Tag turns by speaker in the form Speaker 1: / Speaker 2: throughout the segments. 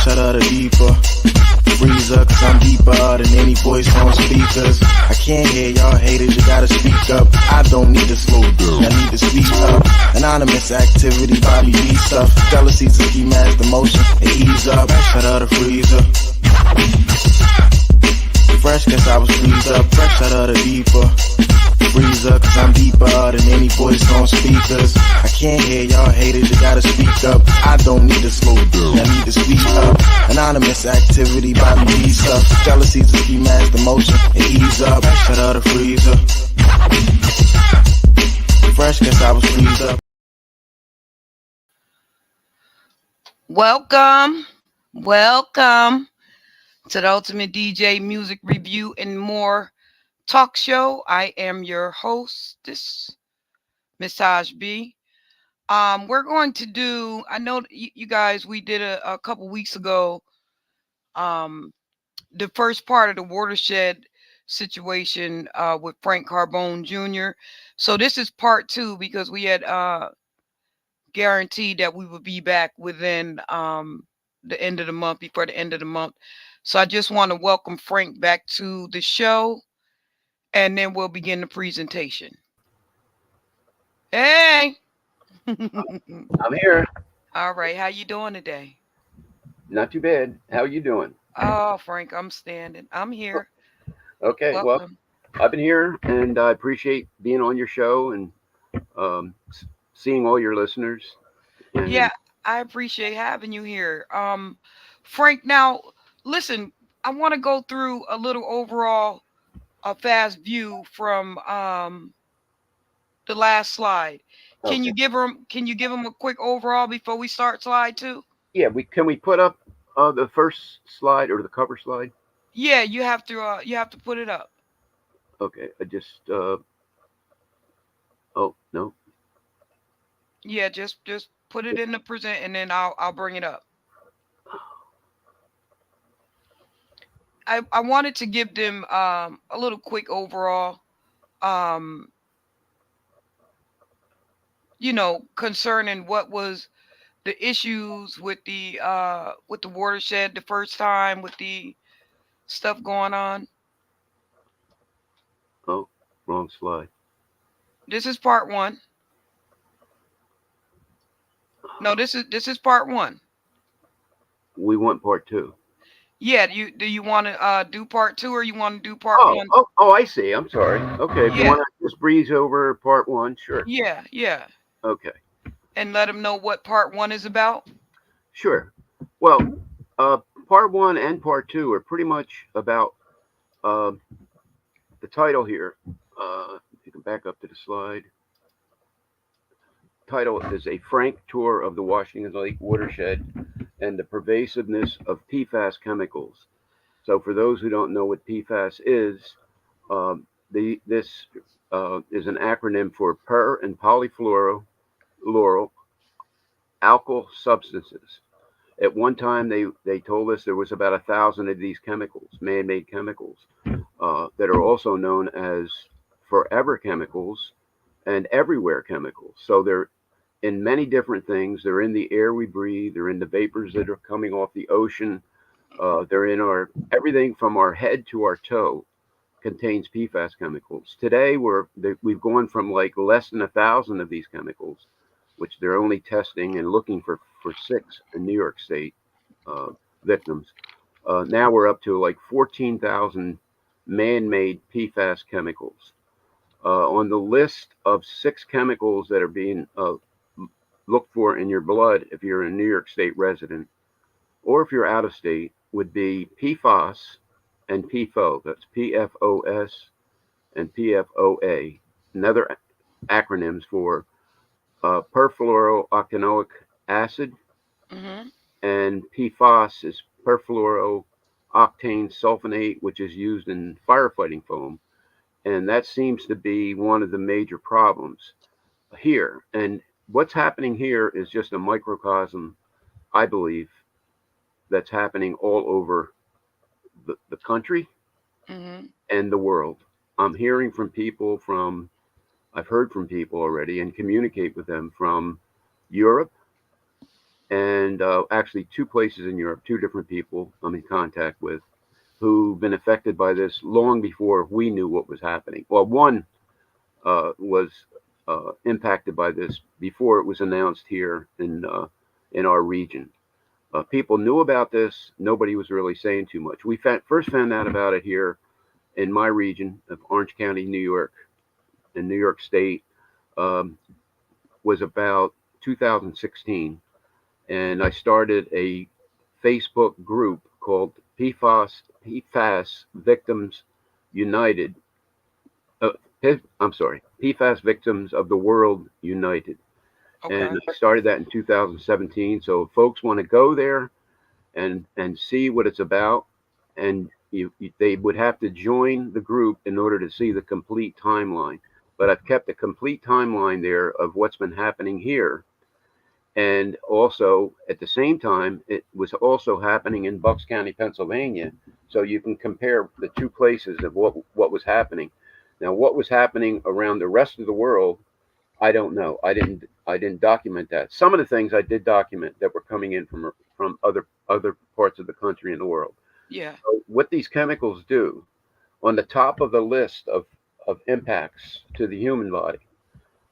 Speaker 1: Fresh out of the deeper. Freezer, cause I'm deeper than any voice on speakers. I can't hear y'all haters, you gotta speak up. I don't need to slow down, I need to speak up. Anonymous activity, body beat stuff. Jealousy's a ski mask, emotion, it ease up. Fresh out of the freezer. Fresh cause I was freezed up, fresh out of the deeper. Freezer, cause I'm deeper than any voice on speakers. I can't hear y'all haters, you gotta speak up. I don't need to slow down, I need to speak up. Anonymous activity, body beat stuff. Jealousy's a ski mask, emotion, it ease up. Fresh out of the freezer. Fresh cause I was freezed up.
Speaker 2: Welcome to the Ultimate DJ Music Review and More Talk Show. I am your hostess, Miss Taj B. We're going to do, I know you guys, we did a couple weeks ago, the first part of the Watershed situation with Frank Carbone Jr. So this is part 2 because we had guaranteed that we would be back within the end of the month, before the end of the month. So I just want to welcome Frank back to the show, and then we'll begin the presentation. Hey!
Speaker 3: I'm here.
Speaker 2: All right, how you doing today?
Speaker 3: Not too bad. How you doing?
Speaker 2: Oh, Frank, I'm standing. I'm here.
Speaker 3: Okay,
Speaker 2: Welcome.
Speaker 3: well, I've been here, and I appreciate being on your show and seeing all your listeners. And
Speaker 2: Yeah, I appreciate having you here. Frank, now, listen, I want to go through a little overall, a fast view from the last slide. Can
Speaker 3: okay.
Speaker 2: you give them a quick overall before we start slide 2?
Speaker 3: Yeah, can we put up the first slide or the cover slide?
Speaker 2: Yeah, you have to put it up.
Speaker 3: Okay, I just oh no.
Speaker 2: Yeah, just put it in the present, and then I'll bring it up. I wanted to give them a little quick overall, um concerning what was the issues with the Watershed the first time, with the stuff going on.
Speaker 3: Oh, wrong slide.
Speaker 2: This is part 1. No, this is part 1.
Speaker 3: We want part 2.
Speaker 2: Yeah, do you want to do part 2, or you want to do part 1?
Speaker 3: Oh, I see. I'm sorry. Okay, if you
Speaker 2: Yeah,
Speaker 3: want to just breeze over part 1, sure.
Speaker 2: yeah.
Speaker 3: Okay,
Speaker 2: And let them know what part 1 is about.
Speaker 3: sure. Well, part 1 and part 2 are pretty much about uh, the title here. If you can back up to the slide. Title is A Frank Tour of the Washington Lake Watershed and the Pervasiveness of PFAS Chemicals. So for those who don't know what PFAS is, this is an acronym for per and polyfluoroalkyl substances. At one time, they told us there was about 1,000 of these chemicals, man-made chemicals, that are also known as forever chemicals and everywhere chemicals. So they're in many different things. They're in the air we breathe. They're in the vapors that are coming off the ocean. They're in everything from our head to our toe contains PFAS chemicals. Today, we've gone from like less than 1,000 of these chemicals, which they're only testing and looking for 6 in New York State victims. Now we're up to like 14,000 man-made PFAS chemicals. On the list of 6 chemicals that are being looked for in your blood, if you're a New York State resident, or if you're out of state, would be PFOS and PFO. That's PFOS and PFOA. Another acronyms for perfluorooctanoic acid,
Speaker 2: Mm-hmm.
Speaker 3: and PFOS is perfluorooctane sulfonate, which is used in firefighting foam. And that seems to be one of the major problems here. And what's happening here is just a microcosm, I believe, that's happening all over the country
Speaker 2: Mm-hmm.
Speaker 3: and the world. I'm hearing from people I've heard from people already and communicate with them from Europe, and actually two places in Europe, two different people I'm in contact with who've been affected by this long before we knew what was happening. Well, one was impacted by this before it was announced here in our region. People knew about this. Nobody was really saying too much. We first found out about it here in my region of Orange County, New York, in New York State, um, was about 2016, and I started a Facebook group called PFAS Victims United. Uh, I'm sorry, PFAS Victims of the World United,
Speaker 2: Okay.
Speaker 3: and I started that in 2017. So if folks want to go there and see what it's about, and they would have to join the group in order to see the complete timeline. But I've kept a complete timeline there of what's been happening here, and also at the same time, it was also happening in Bucks County, Pennsylvania. So you can compare the two places of what was happening. Now, what was happening around the rest of the world, I don't know. I didn't document that. Some of the things I did document that were coming in from other parts of the country and the world.
Speaker 2: Yeah.
Speaker 3: So what these chemicals do on the top of the list of impacts to the human body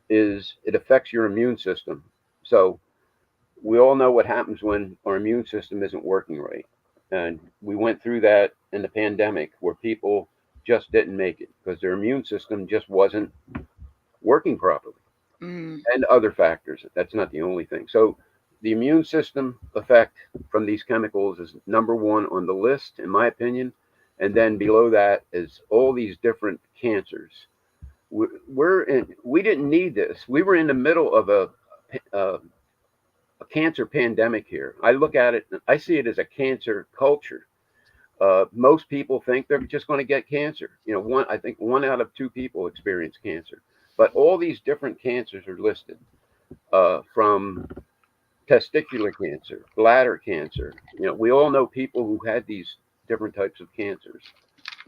Speaker 3: is it affects your immune system. So we all know what happens when our immune system isn't working right. And we went through that in the pandemic where people just didn't make it because their immune system just wasn't working properly,
Speaker 2: Mm.
Speaker 3: and other factors. That's not the only thing. So the immune system effect from these chemicals is number one on the list, in my opinion. And then below that is all these different cancers. We didn't need this. We were in the middle of a cancer pandemic here. I look at it, I see it as a cancer culture. Most people think they're just going to get cancer. I think one out of two people experience cancer. But all these different cancers are listed, from testicular cancer, bladder cancer. We all know people who had these different types of cancers,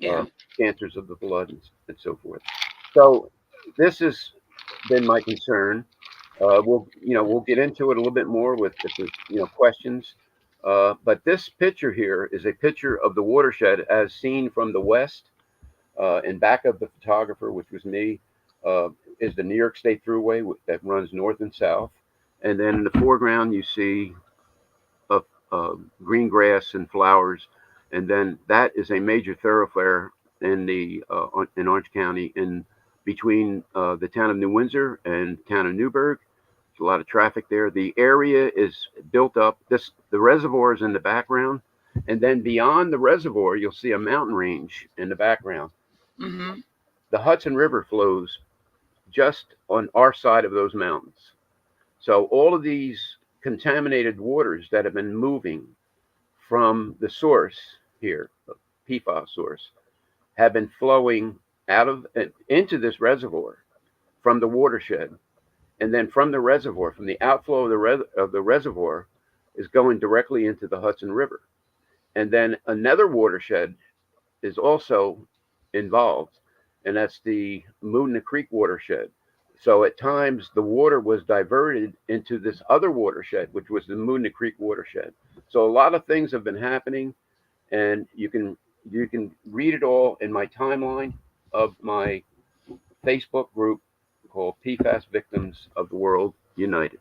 Speaker 3: uh,
Speaker 2: Yeah.
Speaker 3: cancers of the blood and so forth. So this has been my concern. We'll get into it a little bit more with if there's questions. But this picture here is a picture of the watershed as seen from the west. In back of the photographer, which was me, uh, is the New York State Thruway that runs north and south. And then in the foreground, you see uh, green grass and flowers. And then that is a major thoroughfare in Orange County, in between the town of New Windsor and town of Newburgh. There's a lot of traffic there. The area is built up. The reservoir is in the background, and then beyond the reservoir, you'll see a mountain range in the background.
Speaker 2: Mm-hmm.
Speaker 3: The Hudson River flows just on our side of those mountains. So all of these contaminated waters that have been moving from the source here, the PFAS source, have been flowing out of into this reservoir from the watershed, and then from the reservoir, from the outflow of the reservoir, is going directly into the Hudson River, and then another watershed is also involved, and that's the Moodna Creek watershed. So at times the water was diverted into this other watershed, which was the Moodna Creek watershed. So a lot of things have been happening, and you can read it all in my timeline of my Facebook group called PFAS Victims of the World United.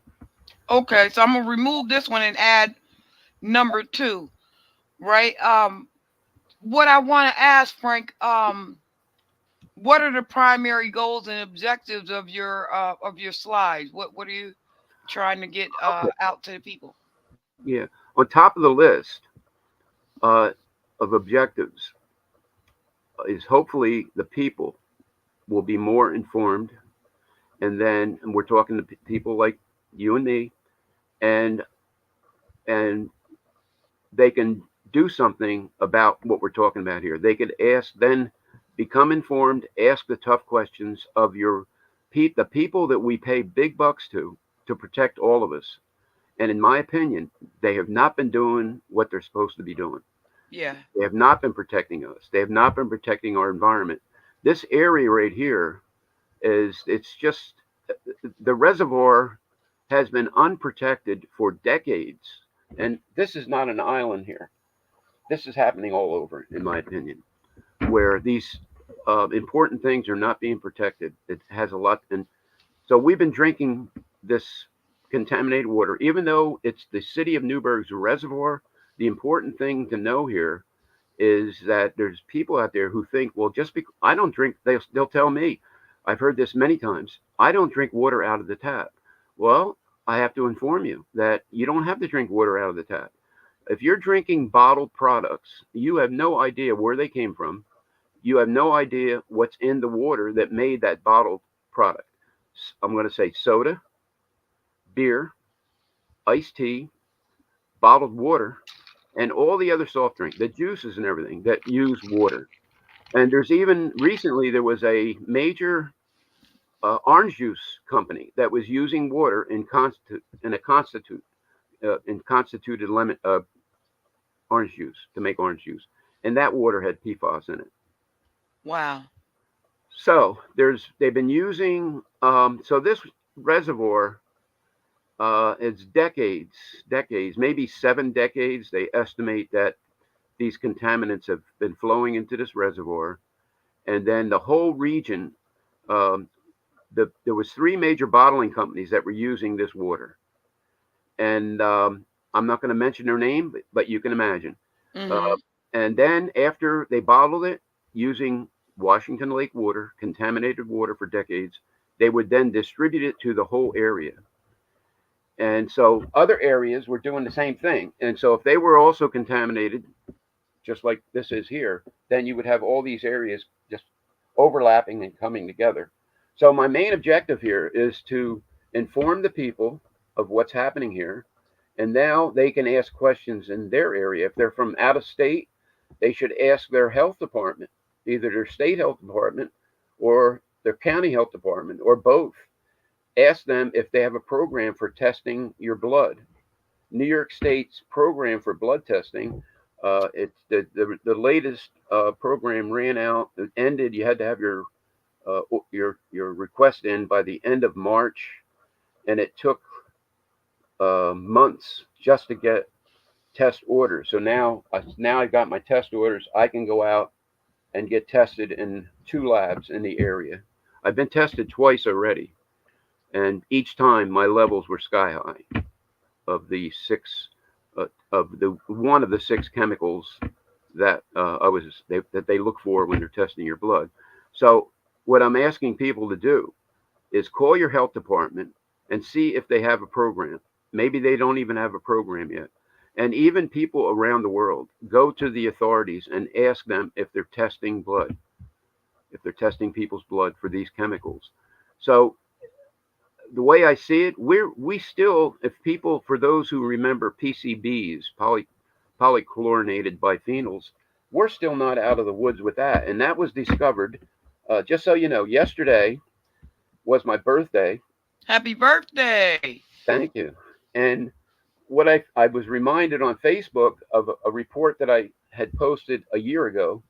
Speaker 2: Okay. So I'm gonna remove this one and add number two. Right. What I want to ask, Frank. What are the primary goals and objectives of your slides? What are you trying to get
Speaker 3: Okay.
Speaker 2: out to the people?
Speaker 3: Yeah. On top of the list uh, of objectives is hopefully the people will be more informed, and we're talking to people like you and me, and and they can do something about what we're talking about here. They could then become informed, ask the tough questions of the people that we pay big bucks to protect all of us. And in my opinion, they have not been doing what they're supposed to be doing.
Speaker 2: Yeah.
Speaker 3: They have not been protecting us. They have not been protecting our environment. This area right here it's just the reservoir has been unprotected for decades. And this is not an island here. This is happening all over, in my opinion, where these important things are not being protected. It has a lot. And so we've been drinking this contaminated water, even though it's the city of Newburgh's reservoir. The important thing to know here is that there's people out there who think, well, just because I don't drink, they'll tell me, I've heard this many times, I don't drink water out of the tap. Well, I have to inform you that you don't have to drink water out of the tap. If you're drinking bottled products, you have no idea where they came from. You have no idea what's in the water that made that bottled product. I'm going to say soda, beer, iced tea, bottled water, and all the other soft drink, the juices and everything that use water. And there's even recently there was a major orange juice company that was using water in constituted lemon orange juice to make orange juice, and that water had PFAS in it.
Speaker 2: Wow.
Speaker 3: So they've been using so this reservoir it's decades, maybe 7 decades. They estimate that these contaminants have been flowing into this reservoir, and then the whole region. Um, there was 3 major bottling companies that were using this water, and I'm not going to mention their name, but you can imagine.
Speaker 2: Mm-hmm.
Speaker 3: Uh, and then after they bottled it using Washington Lake water, contaminated water for decades, they would then distribute it to the whole area. And so other areas were doing the same thing. And so if they were also contaminated, just like this is here, then you would have all these areas just overlapping and coming together. So my main objective here is to inform the people of what's happening here. And now they can ask questions in their area. If they're from out of state, they should ask their health department, either their state health department or their county health department or both. Ask them if they have a program for testing your blood. New York State's program for blood testing, it's the latest program ran out. It ended. You had to have your request in by the end of March, and it took months just to get test orders. So now I got my test orders. I can go out and get tested in 2 labs in the area. I've been tested twice already, and each time my levels were sky high of the one of the 6 chemicals that that they look for when they're testing your blood. So what I'm asking people to do is call your health department and see if they have a program. Maybe they don't even have a program yet. And even people around the world, go to the authorities and ask them if they're testing blood, if they're testing people's blood for these chemicals. So the way I see it, we still, if people, for those who remember PCBs, polychlorinated biphenyls, we're still not out of the woods with that. And that was discovered, just so you know, yesterday was my birthday.
Speaker 2: Happy birthday.
Speaker 3: Thank you. And what I was reminded on Facebook of a report that I had posted a year ago,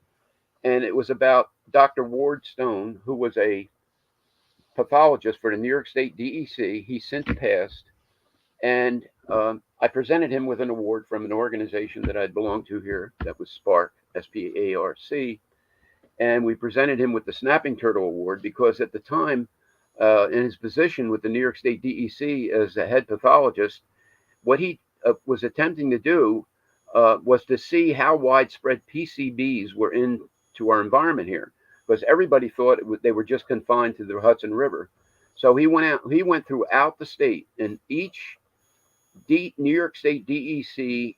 Speaker 3: and it was about Dr. Ward Stone, who was a pathologist for the New York State DEC. He since passed, and I presented him with an award from an organization that I'd belonged to here, that was SPARC, SPARC, and we presented him with the Snapping Turtle Award because at the time, in his position with the New York State DEC as a head pathologist, what he was attempting to do was to see how widespread PCBs were into our environment here, because everybody thought they were just confined to the Hudson River. So he went throughout the state in each New York State DEC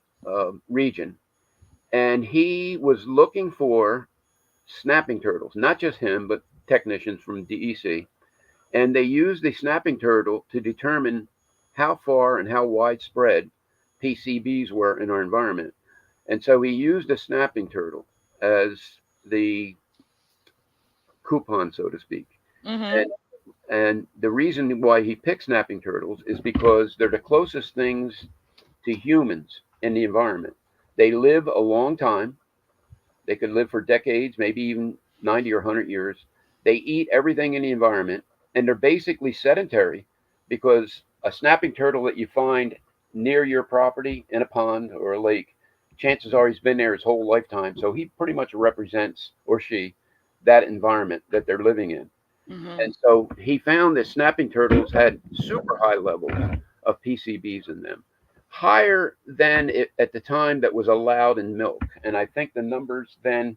Speaker 3: region, and he was looking for snapping turtles, not just him, but technicians from DEC. And they used the snapping turtle to determine how far and how widespread PCBs were in our environment. And so he used a snapping turtle as the coupon, so to speak.
Speaker 2: Mm-hmm.
Speaker 3: And the reason why he picked snapping turtles is because they're the closest things to humans in the environment. They live a long time. They could live for decades, maybe even 90 or 100 years. They eat everything in the environment, and they're basically sedentary because a snapping turtle that you find near your property in a pond or a lake, chances are he's been there his whole lifetime. So he pretty much represents, or she, that environment that they're living in.
Speaker 2: Mm-hmm.
Speaker 3: And so he found that snapping turtles had super high levels of PCBs in them, higher than it, at the time that was allowed in milk. And I think the numbers then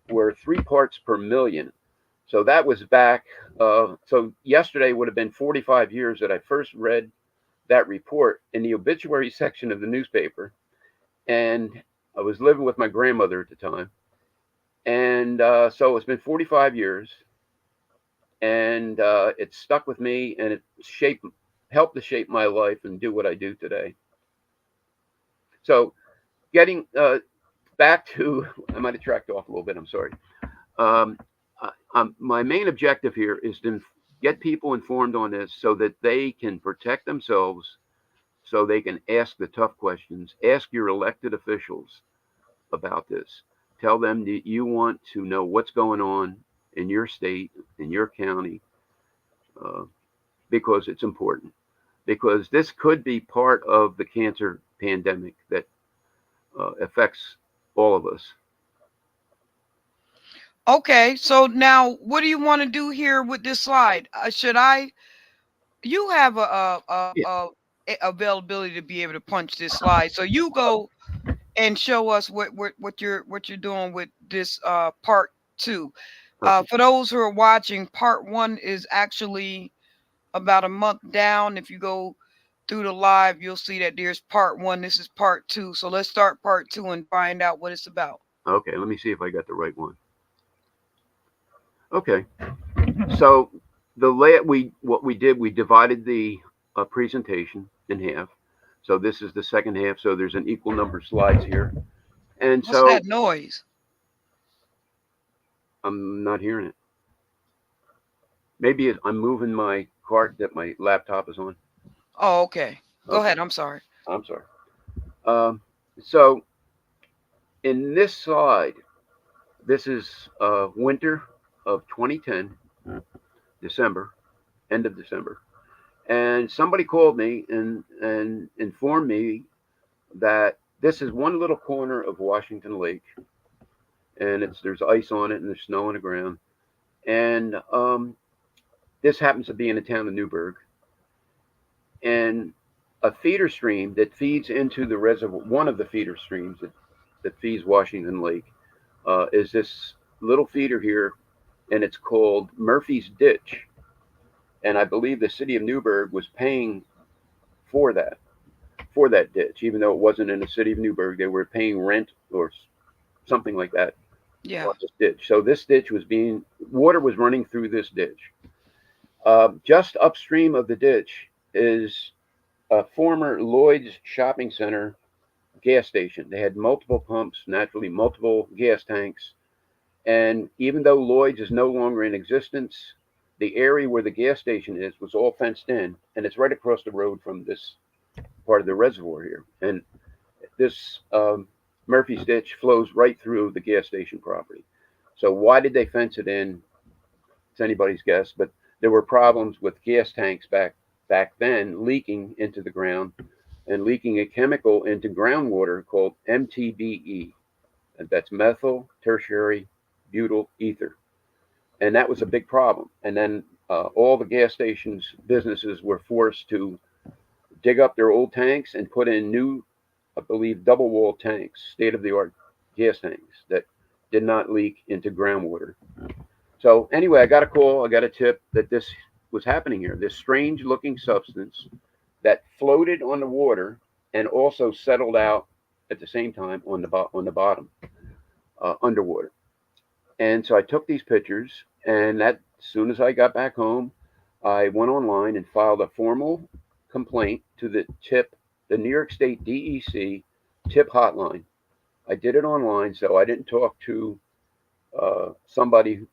Speaker 3: were 3 parts per million. So that was back. So yesterday would have been 45 years that I first read that report in the obituary section of the newspaper. And I was living with my grandmother at the time. And so it's been 45 years. And it stuck with me, and it helped to shape my life and do what I do today. So getting back to, I might have tracked off a little bit. I'm sorry. Um, my main objective here is to get people informed on this so that they can protect themselves, so they can ask the tough questions, ask your elected officials about this. Tell them that you want to know what's going on in your state, in your county, uh, because it's important. Because this could be part of the cancer pandemic that affects all of us.
Speaker 2: Okay, so now what do you want to do here with this slide? Should I? You have
Speaker 3: Yeah.
Speaker 2: availability to be able to punch this slide, so you go and show us what you're doing with this part two.
Speaker 3: Okay.
Speaker 2: For those who are watching, part one is actually about a month down. If you go through the live, you'll see that there's part one. This is part two. So let's start part two and find out what it's about.
Speaker 3: Okay. Let me see if I got the right one. Okay. So what we did, we divided the presentation in half. So this is the second half. So there's an equal number of slides here. And
Speaker 2: What's
Speaker 3: so
Speaker 2: that noise?
Speaker 3: I'm not hearing it. Maybe I'm moving my cart that my laptop is on.
Speaker 2: Oh, okay. Go
Speaker 3: Okay.
Speaker 2: ahead. I'm sorry.
Speaker 3: I'm sorry. Um, so in this slide, this is winter of 2010, December, end of December. And somebody called me and informed me that this is one little corner of Washington Lake, and there's ice on it and there's snow on the ground. And this happens to be in the town of Newburgh. And a feeder stream that feeds into the reservoir, one of the feeder streams that feeds Washington Lake, is this little feeder here, and it's called Murphy's Ditch. And I believe the city of Newburgh was paying for that for that ditch, even though it wasn't in the city of Newburgh. They were paying rent or something like that
Speaker 2: Yeah.
Speaker 3: on this ditch. So this ditch water was running through this ditch. Just upstream of the ditch is a former Lloyd's shopping center gas station. They had multiple pumps, naturally multiple gas tanks. And even though Lloyd's is no longer in existence, the area where the gas station is was all fenced in, and it's right across the road from this part of the reservoir here. And this Murphy's Ditch flows right through the gas station property. So why did they fence it in? It's anybody's guess, but there were problems with gas tanks back then leaking into the ground and leaking a chemical into groundwater called MTBE, and that's methyl tertiary butyl ether. And that was a big problem. And then all the gas stations businesses were forced to dig up their old tanks and put in new, I believe, double wall tanks, state of the art gas tanks that did not leak into groundwater. So anyway, I got a call, I got a tip that this was happening here. This strange looking substance that floated on the water and also settled out at the same time on the bottom, underwater. And so I took these pictures, and as soon as I got back home, I went online and filed a formal complaint to the New York State DEC tip hotline. I did it online, so I didn't talk to somebody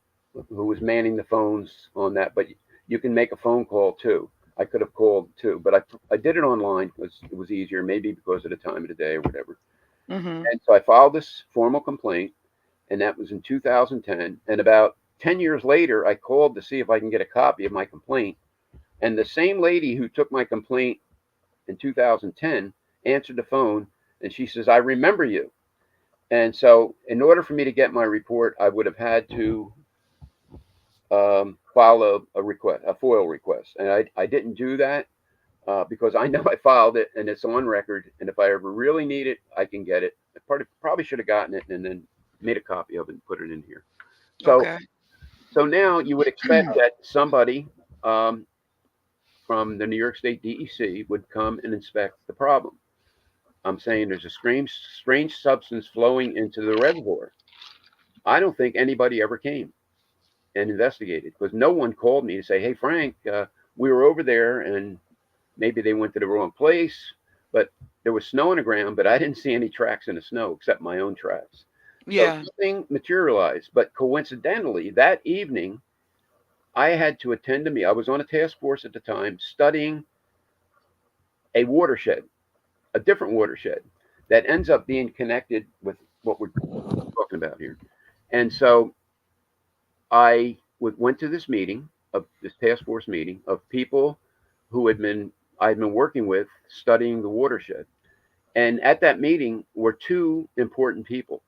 Speaker 3: who was manning the phones on that, but you can make a phone call too. I could have called too, but I did it online because it was easier, maybe because of the time of the day or whatever.
Speaker 2: Mm-hmm.
Speaker 3: And so I filed this formal complaint, and that was in 2010. And about 10 years later, I called to see if I can get a copy of my complaint, And the same lady who took my complaint in 2010 answered the phone, and she says, "I remember you." And so, in order for me to get my report, I would have had to file a request, a FOIL request, and I didn't do that because I know I filed it and it's on record. And if I ever really need it, I can get it. I probably should have gotten it and then made a copy of it and put it in here. So,
Speaker 2: Okay.
Speaker 3: so now you would expect that somebody um, from the New York State DEC would come and inspect the problem. I'm saying there's a strange substance flowing into the reservoir. I don't think anybody ever came and investigated because no one called me to say, "Hey, Frank, we were over there and maybe they went to the wrong place, but there was snow on the ground, but I didn't see any tracks in the snow except my own tracks." So
Speaker 2: Yeah.
Speaker 3: nothing materialized. But coincidentally, that evening, I had to attend a meeting. I was on a task force at the time studying a watershed, a different watershed that ends up being connected with what we're talking about here. And so went to this meeting, of this task force meeting of people who I'd been working with studying the watershed. And at that meeting were two important people.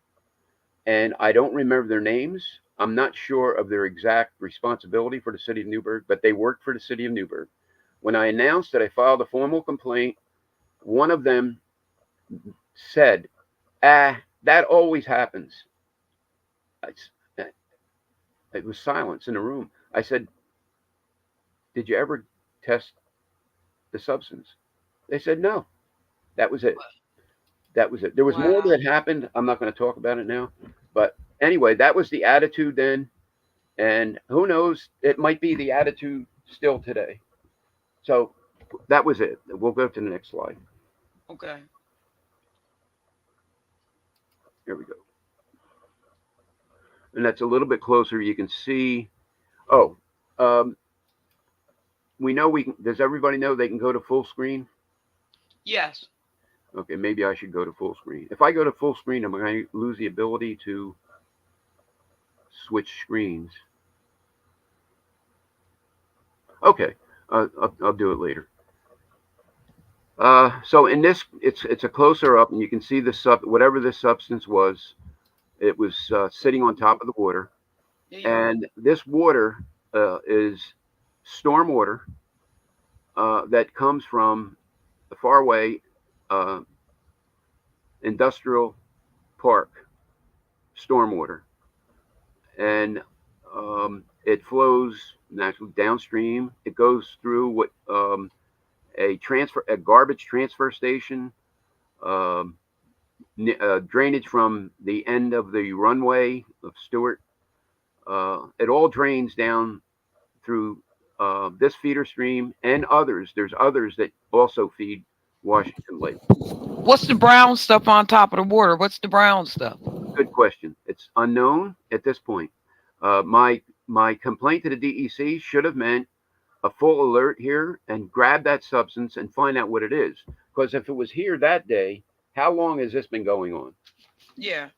Speaker 3: And I don't remember their names. I'm not sure of their exact responsibility for the city of Newburgh, but they worked for the city of Newburgh. When I announced that I filed a formal complaint, one of them said, that always happens. It was silence in the room. I said, "Did you ever test the substance?" They said, "No, that was it. That was it." There was more
Speaker 2: Wow.
Speaker 3: that happened. I'm not going to talk about it now. But anyway, that was the attitude then. And who knows, it might be the attitude still today. So that was it. We'll go to the next slide.
Speaker 2: Okay.
Speaker 3: Here we go. And that's a little bit closer. You can see, oh, um, we know we can, does everybody know they can go to full screen?
Speaker 2: Yes.
Speaker 3: Okay, maybe I should go to full screen. If I go to full screen, I'm going to lose the ability to switch screens. Okay, I'll do it later. So in this, it's a closer up, and you can see the whatever this substance was. It was sitting on top of the water,
Speaker 2: Yeah.
Speaker 3: and this water is storm water that comes from the faraway uh, industrial park stormwater, and it flows naturally downstream. It goes through what a garbage transfer station, um, drainage from the end of the runway of Stewart. It all drains down through this feeder stream and others. There's others that also feed Washington Lake.
Speaker 2: What's the brown stuff on top of the water? What's the brown stuff?
Speaker 3: Good question. It's unknown at this point. My complaint to the DEC should have meant a full alert here and grab that substance and find out what it is. Because if it was here that day, how long has this been going on?
Speaker 2: Yeah.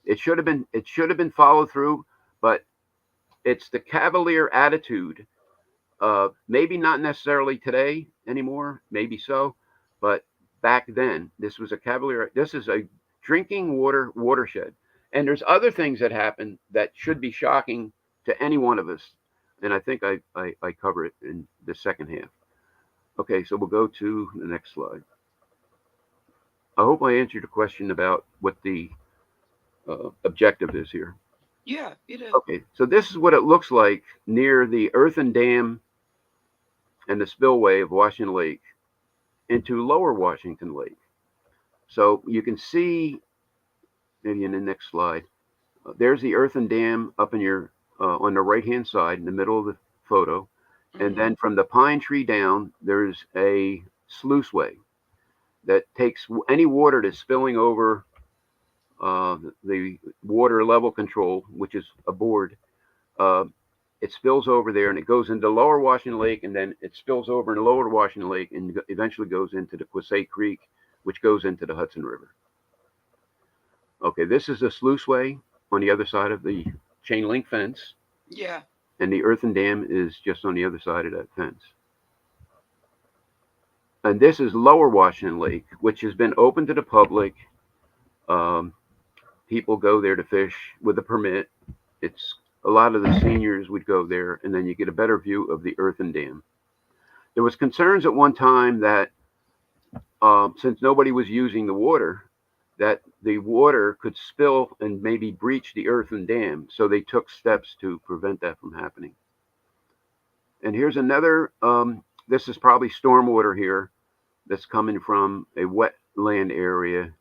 Speaker 3: It should have been followed through, but it's the cavalier attitude. Maybe not necessarily today anymore, maybe so, but back then this is a drinking water watershed. And there's other things that happen that should be shocking to any one of us. And I think I cover it in the second half. Okay, so we'll go to the next slide. I hope I answered the question about what the objective is here.
Speaker 2: Yeah, you do.
Speaker 3: Okay, so this is what it looks like near the earthen dam and the spillway of Washington Lake into lower Washington Lake. So you can see, maybe in the next slide, there's the earthen dam up in your on the right hand side in the middle of the photo. And then from the pine tree down, there's a sluiceway that takes any water that's spilling over the water level control, which is a board. It spills over there and it goes into lower Washington Lake, and then it spills over in lower Washington Lake and eventually goes into the Quisay Creek, which goes into the Hudson River. Okay, this is a sluiceway on the other side of the chain link fence.
Speaker 2: Yeah.
Speaker 3: And the earthen dam is just on the other side of that fence. And this is Lower Washington Lake, which has been open to the public. Um, People go there to fish with a permit. It's a lot of the seniors would go there, and then you get a better view of the earthen dam. There was concerns at one time that since nobody was using the water, that the water could spill and maybe breach the earthen dam. So they took steps to prevent that from happening. And here's another. This is probably stormwater here that's coming from a wetland area,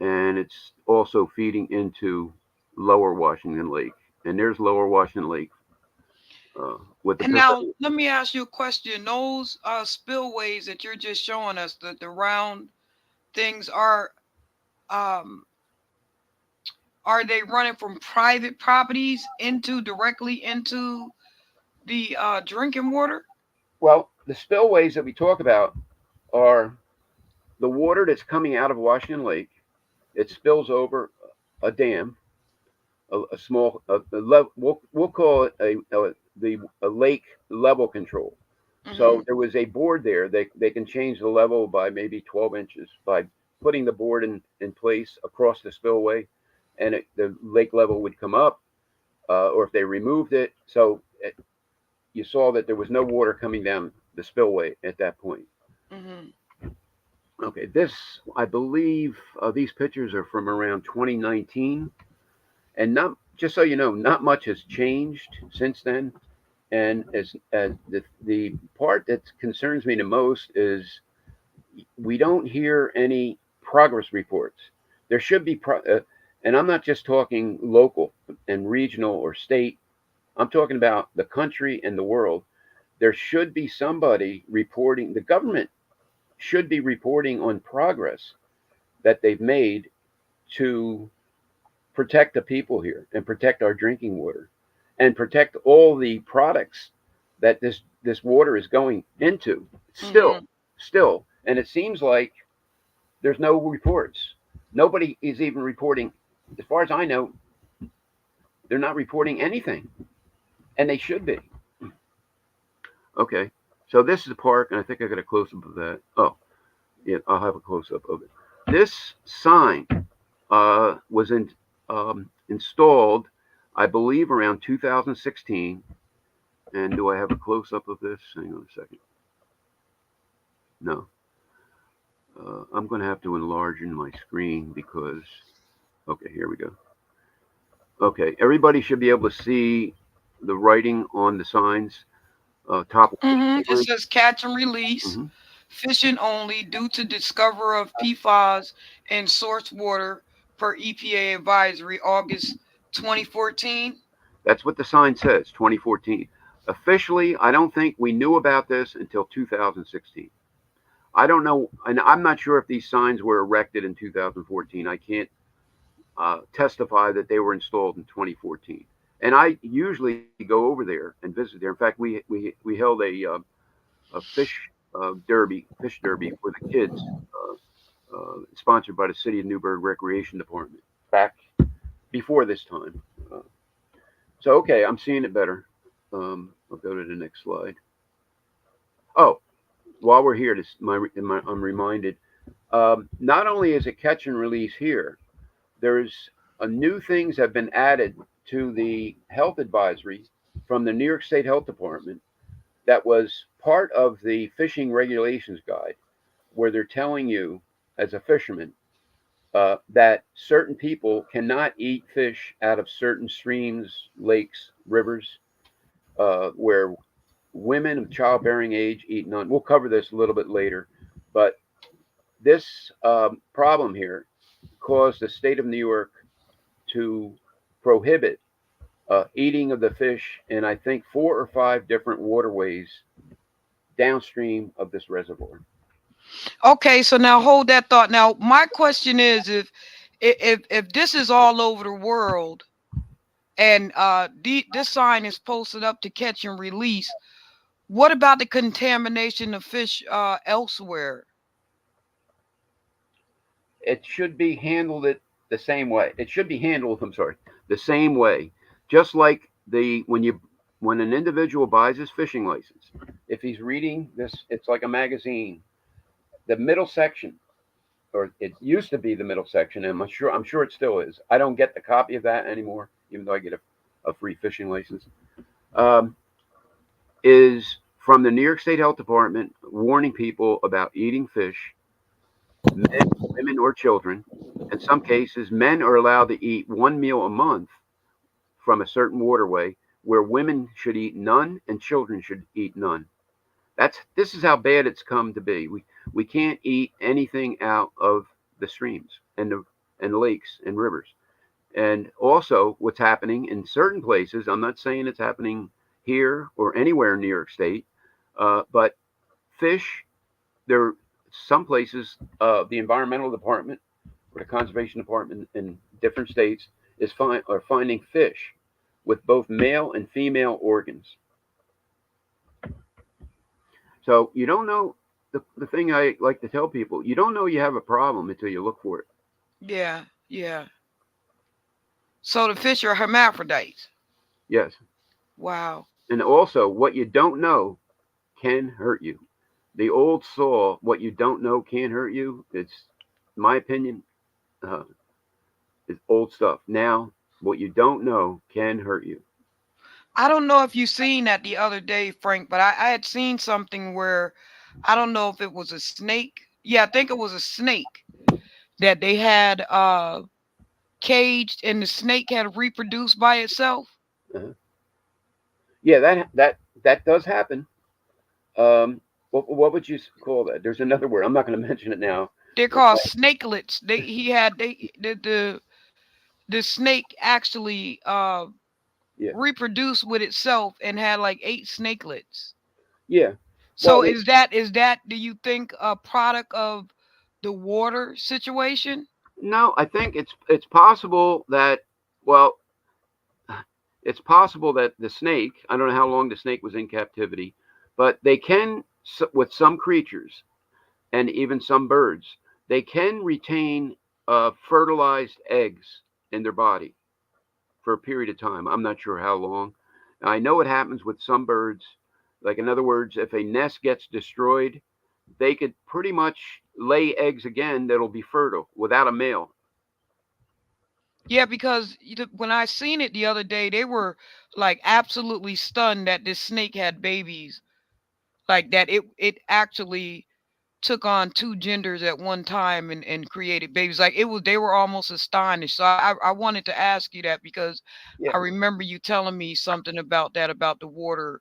Speaker 3: and it's also feeding into Lower Washington Lake. And there's Lower Washington Lake with the
Speaker 2: And
Speaker 3: picture.
Speaker 2: now let me ask you a question. Those spillways that you're just showing us, the round things um are they running from private properties into directly into the drinking water?
Speaker 3: Well, the spillways that we talk about are the water that's coming out of Washington Lake. It spills over a dam, a small, we'll call it a lake level control.
Speaker 2: Mm-hmm.
Speaker 3: So there was a board there. They can change the level by maybe 12 inches by putting the board in place across the spillway, and the lake level would come up, or if they removed it. So you saw that there was no water coming down the spillway at that point.
Speaker 2: Mm-hmm.
Speaker 3: Okay, I believe, these pictures are from around 2019, and not just so you know, not much has changed since then. And as the part that concerns me the most is we don't hear any progress reports. There should be, and I'm not just talking local and regional or state. I'm talking about the country and the world. There should be somebody reporting. The government should be reporting on progress that they've made to protect the people here and protect our drinking water and protect all the products that this water is going into. Still,
Speaker 2: Mm-hmm.
Speaker 3: still, and it seems like there's no reports. Nobody is even reporting. As far as I know, they're not reporting anything, and they should be. Okay, so this is the park, and I think I got a close up of that. Oh, yeah, I'll have a close up of it. This sign was installed, I believe, around 2016. And do I have a close up of this? Hang on a second. No. I'm going to have to enlarge in my screen because. Okay, here we go. Okay, everybody should be able to see the writing on the signs. Top.
Speaker 2: Mm-hmm. It says catch and release,
Speaker 3: Mm-hmm.
Speaker 2: fishing only due to discover of PFAS in source water per EPA advisory, August 2014.
Speaker 3: That's what the sign says, 2014. Officially, I don't think we knew about this until 2016. I don't know, and I'm not sure if these signs were erected in 2014. I can't testify that they were installed in 2014. And I usually go over there and visit there. In fact, we held a fish derby for the kids, sponsored by the City of Newburgh Recreation Department back before this time. So okay, I'm seeing it better. I'll go to the next slide. Oh, while we're here, I'm reminded. Not only is it catch and release here, there's new things have been added to the health advisory from the New York State Health Department that was part of the fishing regulations guide, where they're telling you as a fisherman that certain people cannot eat fish out of certain streams, lakes, rivers, where women of childbearing age eat none. We'll cover this a little bit later, but this problem here caused the state of New York to prohibit eating of the fish in, I think, 4 or 5 different waterways downstream of this reservoir.
Speaker 2: Okay, so now hold that thought. Now, my question is, if this is all over the world, and this sign is posted up to catch and release, what about the contamination of fish elsewhere?
Speaker 3: It should be handled the same way. It should be handled, I'm sorry, the same way. Just like when an individual buys his fishing license, if he's reading this, it's like a magazine. the middle section, or it used to be the middle section, and I'm sure it still is. I don't get the copy of that anymore, even though I get a free fishing license. Um, is from the New York State Health Department warning people about eating fish, men, women, or children. In some cases, men are allowed to eat one meal a month from a certain waterway, where women should eat none and children should eat none. This is how bad it's come to be. We can't eat anything out of the streams and lakes and rivers. And also, what's happening in certain places, I'm not saying it's happening here or anywhere in New York State, but fish, there some places, the environmental department or the conservation department in different states are finding fish with both male and female organs. So you don't know, the thing I like to tell people, you don't know you have a problem until you look for it.
Speaker 2: Yeah, yeah. So the fish are hermaphrodites.
Speaker 3: Yes.
Speaker 2: Wow.
Speaker 3: And also, what you don't know can hurt you. The old saw, what you don't know can hurt you. It's, in my opinion, uh, is old stuff. Now, what you don't know can hurt you.
Speaker 2: I don't know if you seen that the other day, Frank, but I had seen something where I don't know if it was a snake. Yeah, I think it was a snake that they had caged and the snake had reproduced by itself.
Speaker 3: Uh-huh. Yeah, that does happen. What would you call that? There's another word. I'm not going to mention it now.
Speaker 2: They're called snakelets. The snake actually
Speaker 3: Yeah,
Speaker 2: reproduced with itself and had like 8 snakelets.
Speaker 3: yeah. Well,
Speaker 2: So is that do you think a product of the water situation?
Speaker 3: no, I think it's possible that, well, it's possible that the snake. I don't know how long the snake was in captivity, but they can, with some creatures and even some birds, they can retain fertilized eggs in their body for a period of time. I'm not sure how long. I know it happens with some birds. Like, in other words, if a nest gets destroyed, they could pretty much lay eggs again that'll be fertile without a male.
Speaker 2: Yeah, because when I seen it the other day, they were like absolutely stunned that this snake had babies. Like that it actually took on 2 genders at one time and created babies. Like it was they were almost astonished. So I wanted to ask you that because
Speaker 3: Yeah,
Speaker 2: I remember you telling me something about that about the water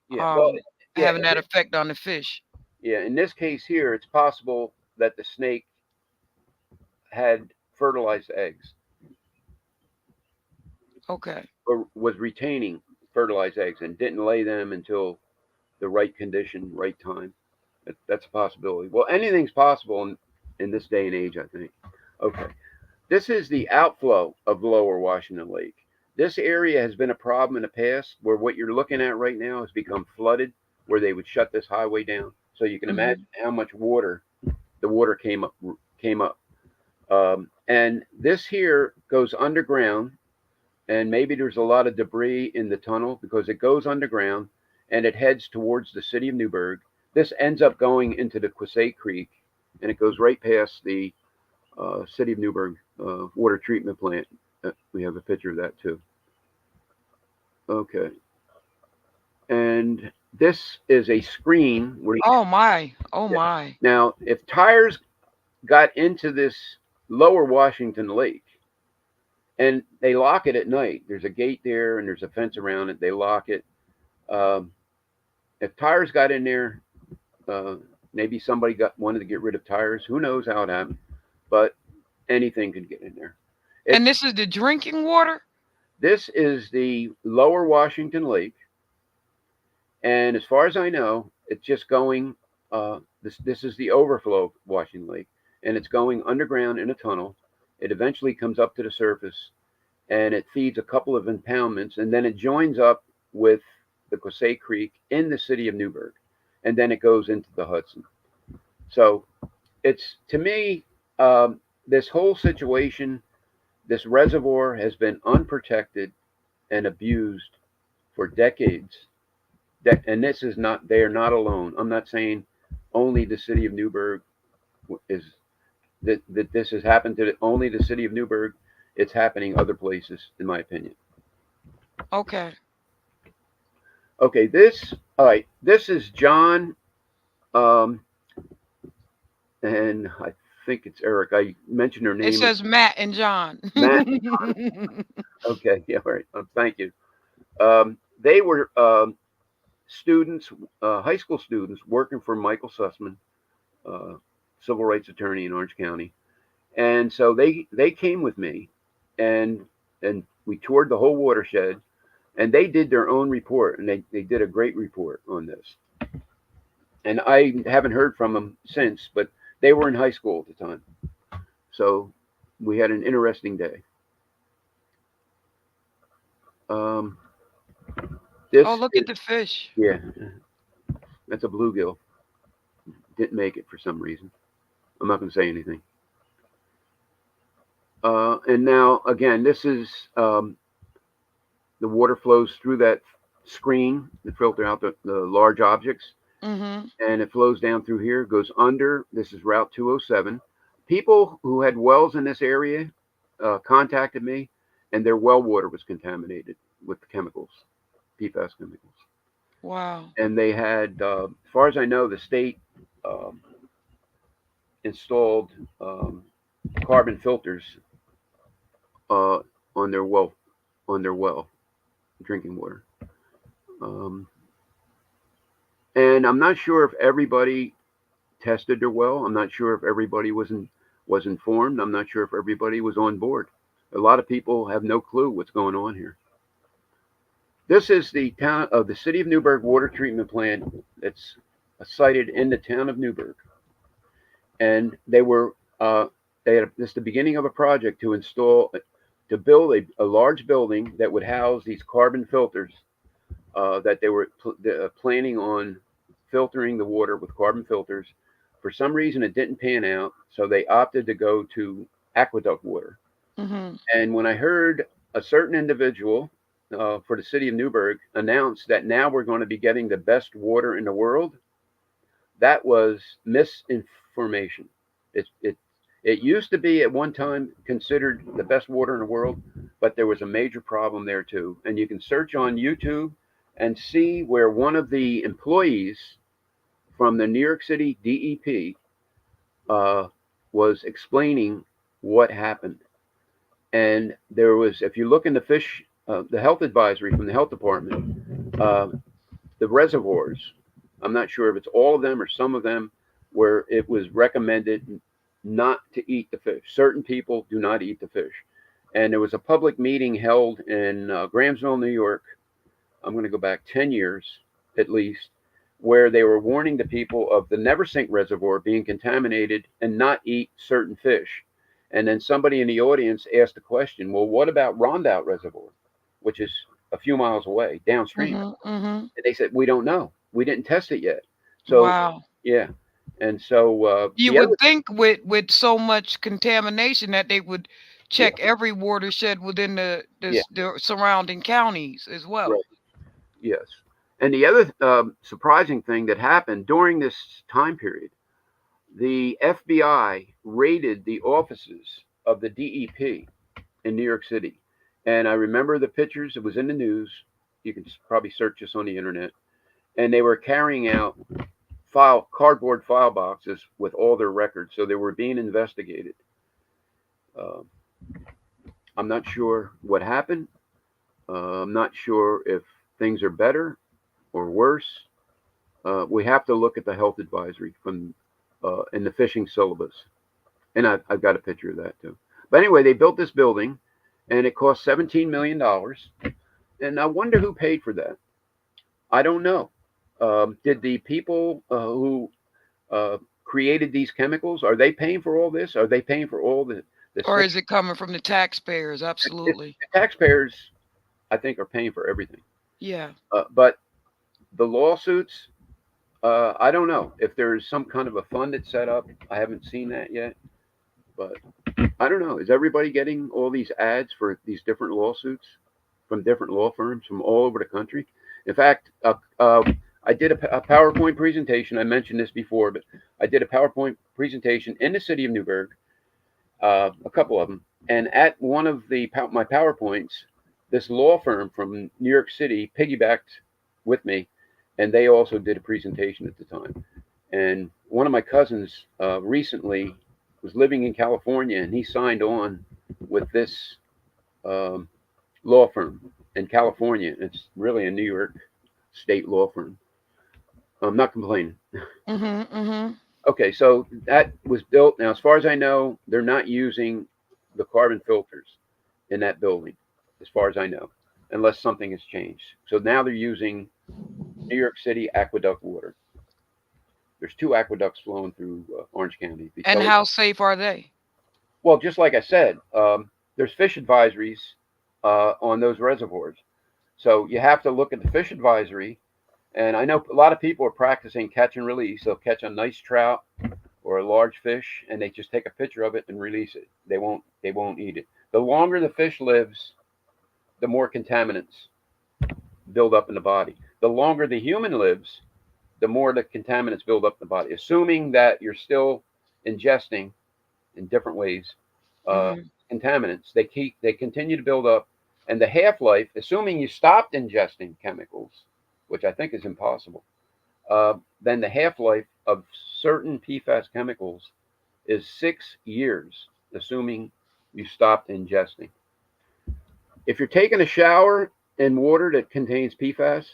Speaker 3: yeah. Well,
Speaker 2: um
Speaker 3: yeah,
Speaker 2: having that effect on the fish.
Speaker 3: yeah. In this case here, it's possible that the snake had fertilized eggs
Speaker 2: Okay.
Speaker 3: or was retaining fertilized eggs and didn't lay them until the right condition, right time. That's a possibility. Well, anything's possible in this day and age, I think. Okay. This is the outflow of Lower Washington Lake. This area has been a problem in the past where what you're looking at right now has become flooded, where they would shut this highway down. So you can
Speaker 2: Hmm.
Speaker 3: imagine how much water the water came up. And this here goes underground, and maybe there's a lot of debris in the tunnel because it goes underground and it heads towards the city of Newburgh. This ends up going into the Quasay Creek, and it goes right past the city of Newburgh water treatment plant. We have a picture of that too. Okay, and this is a screen where
Speaker 2: Oh my. Oh
Speaker 3: yeah.
Speaker 2: my.
Speaker 3: Now, if tires got into this Lower Washington Lake, and they lock it at night. There's a gate there, and there's a fence around it. They lock it. Um, if tires got in there, uh, maybe somebody wanted to get rid of tires. Who knows how it happened? But anything could get in there.
Speaker 2: And
Speaker 3: It's
Speaker 2: this is the drinking water?
Speaker 3: This is the Lower Washington Lake, and as far as I know, it's just going. This is the overflow of Washington Lake, and it's going underground in a tunnel. It eventually comes up to the surface, and it feeds a couple of impoundments, and then it joins up with the Quasay Creek in the city of Newburgh, and then it goes into the Hudson. So it's, to me, this whole situation, this reservoir has been unprotected and abused for decades. And this is not, they are not alone. I'm not saying only the city of Newburgh is that this has happened to only the city of Newburgh. It's happening other places, in my opinion.
Speaker 2: Okay.
Speaker 3: Okay, all right. This is John, um, and I think it's Eric. I mentioned her
Speaker 2: It
Speaker 3: name.
Speaker 2: says Matt and John.
Speaker 3: Matt. Okay, yeah, all right. Thank you. They were students, high school students, working for Michael Sussman, uh, civil rights attorney in Orange County, and so they came with me, and and we toured the whole watershed, and they did their own report, and they did a great report on this. And I haven't heard from them since, but they were in high school at the time, so we had an interesting day. Um,
Speaker 2: Oh,
Speaker 3: this
Speaker 2: look
Speaker 3: is,
Speaker 2: at the fish.
Speaker 3: yeah, that's a bluegill. Didn't make it for some reason. I'm not going to say anything. And now again, this is the water flows through that screen to filter out the large objects,
Speaker 2: Mm-hmm.
Speaker 3: and it flows down through here, goes under. This is Route 207. People who had wells in this area contacted me, and their well water was contaminated with chemicals, PFAS chemicals.
Speaker 2: Wow.
Speaker 3: And they had, as far as I know, the state um, installed carbon filters uh, on their well drinking water. Um, and I'm not sure if everybody tested their well. I'm not sure if everybody was informed. I'm not sure if everybody was on board. A lot of people have no clue what's going on here. This is the town of the city of Newburgh water treatment plant that's sited in the town of Newburgh, and they had this is the beginning of a project to build a large building that would house these carbon filters that they were planning on filtering the water with carbon filters. For some reason, it didn't pan out, so they opted to go to aqueduct water.
Speaker 2: Mm-hmm.
Speaker 3: And when I heard a certain individual for the city of Newburgh announce that now we're going to be getting the best water in the world, that was misinformation. It used to be at one time considered the best water in the world, but there was a major problem there too. And you can search on YouTube and see where one of the employees from the New York City DEP uh, was explaining what happened. And there was, if you look in the health advisory from the health department, the reservoirs, I'm not sure if it's all of them or some of them, where it was recommended not to eat the fish. Certain people do not eat the fish. And there was a public meeting held in Grahamsville, New York. I'm going to go back 10 years at least, where they were warning the people of the Neversink Reservoir being contaminated and not eat certain fish. And then somebody in the audience asked the question, well, what about Rondout Reservoir, which is a few miles away downstream?
Speaker 2: Mm-hmm. Mm-hmm.
Speaker 3: And they said, we don't know. We didn't test it yet. So,
Speaker 2: Wow.
Speaker 3: yeah. And so
Speaker 2: You
Speaker 3: the other,
Speaker 2: would think with so much contamination that they would
Speaker 3: yeah,
Speaker 2: check every watershed within
Speaker 3: yeah,
Speaker 2: the surrounding counties as well.
Speaker 3: right, yes. And the other surprising thing that happened during this time period, the FBI raided the offices of the DEP in New York City. And I remember the pictures, it was in the news. You can probably search this on the internet. And they were carrying out cardboard file boxes with all their records. So they were being investigated. Uh, I'm not sure what happened. I'm not sure if things are better or worse. We have to look at the health advisory from in the fishing syllabus, and I've got a picture of that too. But anyway, they built this building, and it cost $17 million. And I wonder who paid for that. I don't know. Did the people who created these chemicals, are they paying for all this? Are they paying for all the
Speaker 2: Or
Speaker 3: sick?
Speaker 2: is it coming from the taxpayers? Absolutely.
Speaker 3: The taxpayers, I think, are paying for everything.
Speaker 2: Yeah.
Speaker 3: But the lawsuits, I don't know if there's some kind of a fund that's set up. I haven't seen that yet, but I don't know. Is everybody getting all these ads for these different lawsuits from different law firms from all over the country? In fact, I did a PowerPoint presentation. I mentioned this before, but I did a PowerPoint presentation in the city of Newburgh, a couple of them. And at one of my PowerPoints, this law firm from New York City piggybacked with me, and they also did a presentation at the time. And one of my cousins recently was living in California, and he signed on with this um, law firm in California. It's really a New York state law firm. I'm not complaining.
Speaker 2: Mhm. Mhm.
Speaker 3: Okay, so that was built. Now, as far as I know, they're not using the carbon filters in that building, as far as I know, unless something has changed. So now they're using New York City aqueduct water. There's two aqueducts flowing through Orange County.
Speaker 2: And how safe are they?
Speaker 3: Well, just like I said, there's fish advisories on those reservoirs. So you have to look at the fish advisory. And I know a lot of people are practicing catch and release. They'll catch a nice trout or a large fish, and they just take a picture of it and release it. They won't eat it. The longer the fish lives, the more contaminants build up in the body. The longer the human lives, the more the contaminants build up in the body. Assuming that you're still ingesting in different ways uh,
Speaker 2: Mhm.
Speaker 3: contaminants, they continue to build up, and the half life, assuming you stopped ingesting chemicals, which I think is impossible, then the half life of certain PFAS chemicals is 6 years, assuming you stopped ingesting. If you're taking a shower in water that contains PFAS,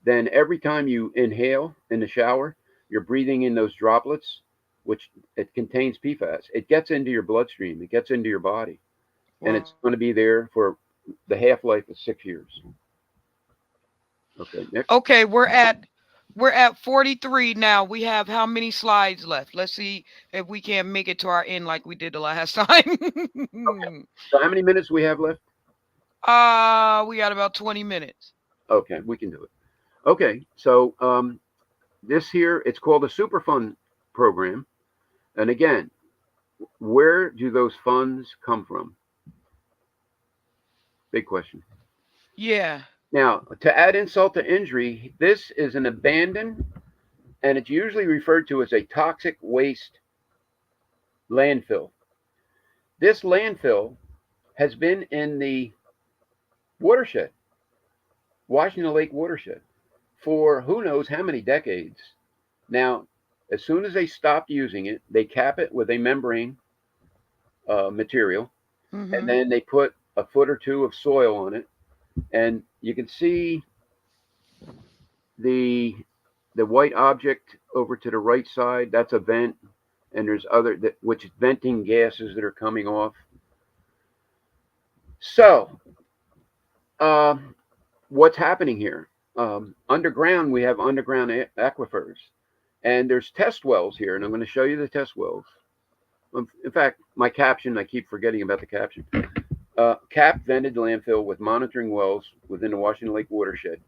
Speaker 3: then every time you inhale in the shower, you're breathing in those droplets, which it contains PFAS. It gets into your bloodstream, it gets into your body, and
Speaker 2: Wow.
Speaker 3: it's going to be there for the half life of 6 years. Okay, next.
Speaker 2: Okay, we're at 43 now. We have how many slides left? Let's see if we can make it to our end like we did the last
Speaker 3: Okay,
Speaker 2: time.
Speaker 3: so how many minutes we have left?
Speaker 2: We got about 20 minutes.
Speaker 3: Okay, we can do it. Okay, so this here, it's called a Superfund program. And again, where do those funds come from? Big question.
Speaker 2: Yeah.
Speaker 3: Now, to add insult to injury, this is an abandoned, and it's usually referred to as a toxic waste landfill. This landfill has been in the watershed, Washington Lake watershed, for who knows how many decades. Now, as soon as they stopped using it, they cap it with a membrane material, and
Speaker 2: Mhm.
Speaker 3: then they put a foot or two of soil on it, and you can see the the white object over to the right side. That's a vent, and there's other that which venting gases that are coming off. So, um, what's happening here? Underground, we have underground aquifers, and there's test wells here, and I'm going to show you the test wells. In fact, my caption, I keep forgetting about the caption. Cap vented landfill with monitoring wells within the Washington Lake watershed.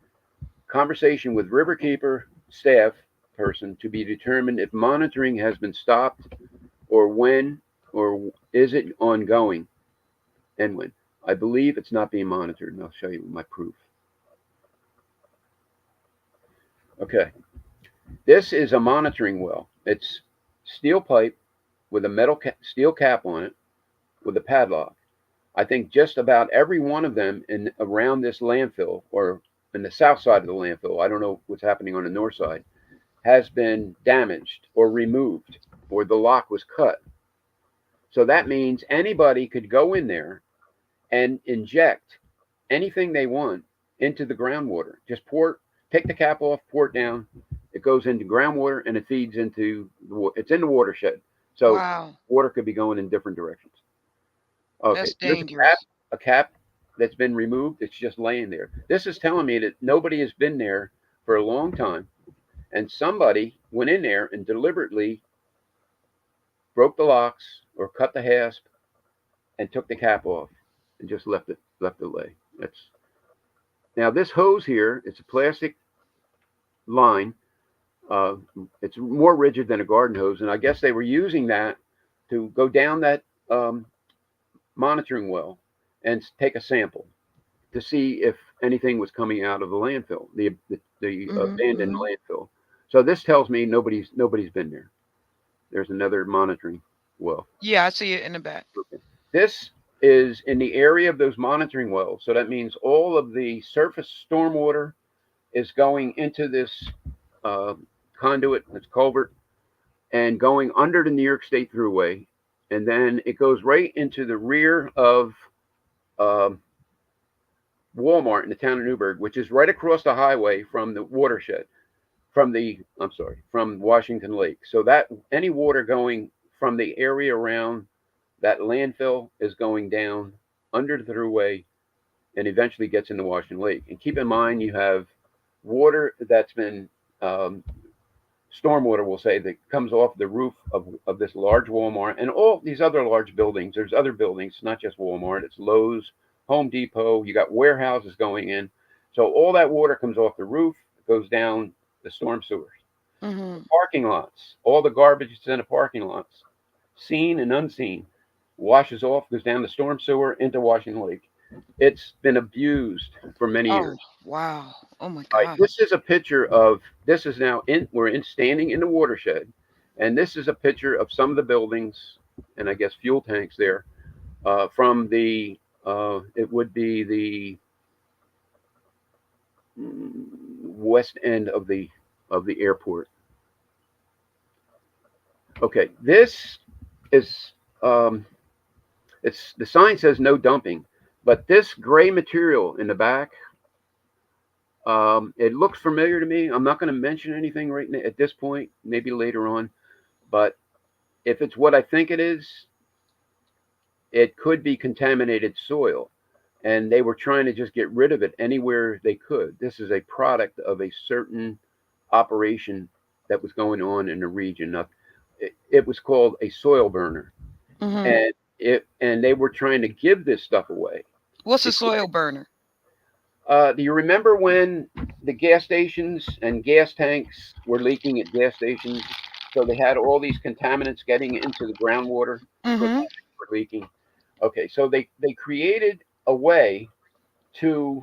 Speaker 3: Conversation with Riverkeeper staff person to be determined if monitoring has been stopped or when, or is it ongoing and when. I believe it's not being monitored, and I'll show you my proof. Okay, this is a monitoring well. It's steel pipe with a steel cap on it with a padlock. I think just about every one of them in around this landfill, or in the south side of the landfill, I don't know what's happening on the north side, has been damaged or removed, or the lock was cut. So that means anybody could go in there and inject anything they want into the groundwater. Just take the cap off, pour it down. It goes into groundwater, and it feeds into it's in the watershed. So
Speaker 2: Wow.
Speaker 3: water could be going in different directions. Okay,
Speaker 2: That's
Speaker 3: here's
Speaker 2: dangerous.
Speaker 3: a cap that's been removed. It's just laying there. This is telling me that nobody has been there for a long time, and somebody went in there and deliberately broke the locks or cut the hasp and took the cap off and just left it lay. That's now this hose here. It's a plastic line. Uh, it's more rigid than a garden hose, and I guess they were using that to go down that monitoring well and take a sample to see if anything was coming out of the landfill, the abandoned
Speaker 2: Mm-hmm.
Speaker 3: landfill. So this tells me nobody's been there. There's another monitoring well.
Speaker 2: Yeah, I see it in the back.
Speaker 3: Okay. This is in the area of those monitoring wells. So that means all of the surface stormwater is going into this uh, conduit, this culvert, and going under the New York State Thruway, and then it goes right into the rear of um, Walmart in the town of Newburgh, which is right across the highway from the watershed, from Washington Lake. So that any water going from the area around that landfill is going down under the thruway and eventually gets into Washington Lake. And keep in mind, you have water that's been um, stormwater, we'll say, that comes off the roof of this large Walmart and all these other large buildings. There's other buildings, not just Walmart. It's Lowe's, Home Depot. You got warehouses going in. So all that water comes off the roof, goes down the storm sewers.
Speaker 2: Mm-hmm.
Speaker 3: Parking lots, all the garbage that's in the parking lots, seen and unseen, washes off, goes down the storm sewer into Washington Lake. It's been abused for many
Speaker 2: Oh,
Speaker 3: years.
Speaker 2: wow. Oh my
Speaker 3: All right,
Speaker 2: God.
Speaker 3: this is a picture of this is now in we're in standing in the watershed, and this is a picture of some of the buildings and I guess fuel tanks there from the it would be the west end of the airport. Okay, this is um, it's the sign says no dumping, but this gray material in the back, it looks familiar to me. I'm not going to mention anything right now at this point, maybe later on, but if it's what I think it is, it could be contaminated soil. And they were trying to just get rid of it anywhere they could. This is a product of a certain operation that was going on in the region. Now, it was called a soil burner,
Speaker 2: Mm-hmm.
Speaker 3: and they were trying to give this stuff away.
Speaker 2: What's a soil burner?
Speaker 3: Do you remember when the gas stations and gas tanks were leaking at gas stations? So they had all these contaminants getting into the groundwater because
Speaker 2: Mm-hmm.
Speaker 3: they were leaking. Okay, so they created a way to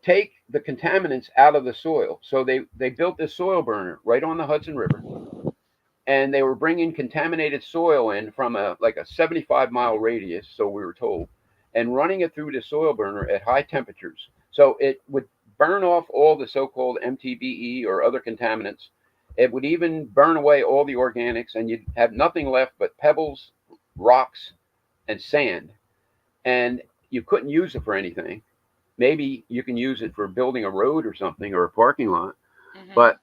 Speaker 3: take the contaminants out of the soil. So they built this soil burner right on the Hudson River, and they were bringing contaminated soil in from a 75-mile radius, so we were told, and running it through the soil burner at high temperatures. So it would burn off all the so-called MTBE or other contaminants. It would even burn away all the organics, and you'd have nothing left but pebbles, rocks, and sand. And you couldn't use it for anything. Maybe you can use it for building a road or something or a parking lot,
Speaker 2: Mm-hmm.
Speaker 3: but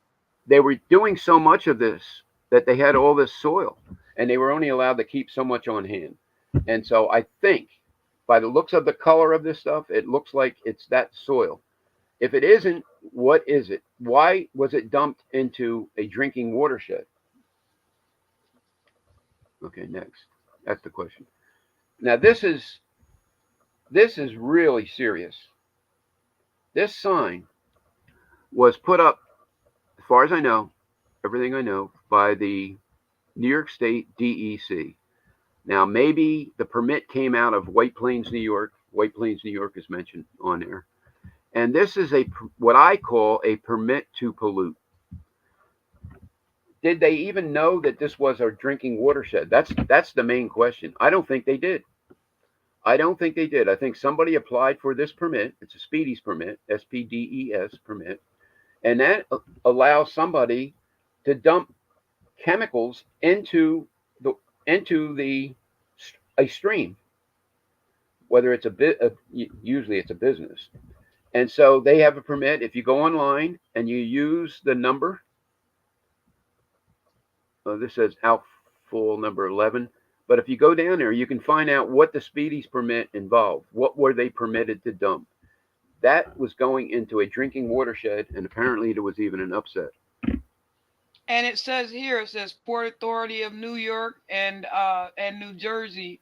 Speaker 3: they were doing so much of this that they had all this soil and they were only allowed to keep so much on hand. And so I think by the looks of the color of this stuff, it looks like it's that soil. If it isn't, what is it? Why was it dumped into a drinking watershed? Okay, next. That's the question. Now this is really serious. This sign was put up, as far as I know, everything I know, by the New York State DEC. Now, maybe the permit came out of White Plains, New York. White Plains, New York is mentioned on there. And this is what I call a permit to pollute. Did they even know that this was a drinking watershed? That's the main question. I don't think they did. I don't think they did. I think somebody applied for this permit. It's a Speedies permit, SPDES permit, and that allows somebody to dump chemicals the into the a stream, whether it's a bit. Usually, it's a business, and so they have a permit. If you go online and you use the number, this says outfall number 11. But if you go down there, you can find out what the Speedies permit involved. What were they permitted to dump? That was going into a drinking watershed, and apparently there was even an upset.
Speaker 2: And it says here, it says Port Authority of New York and New Jersey,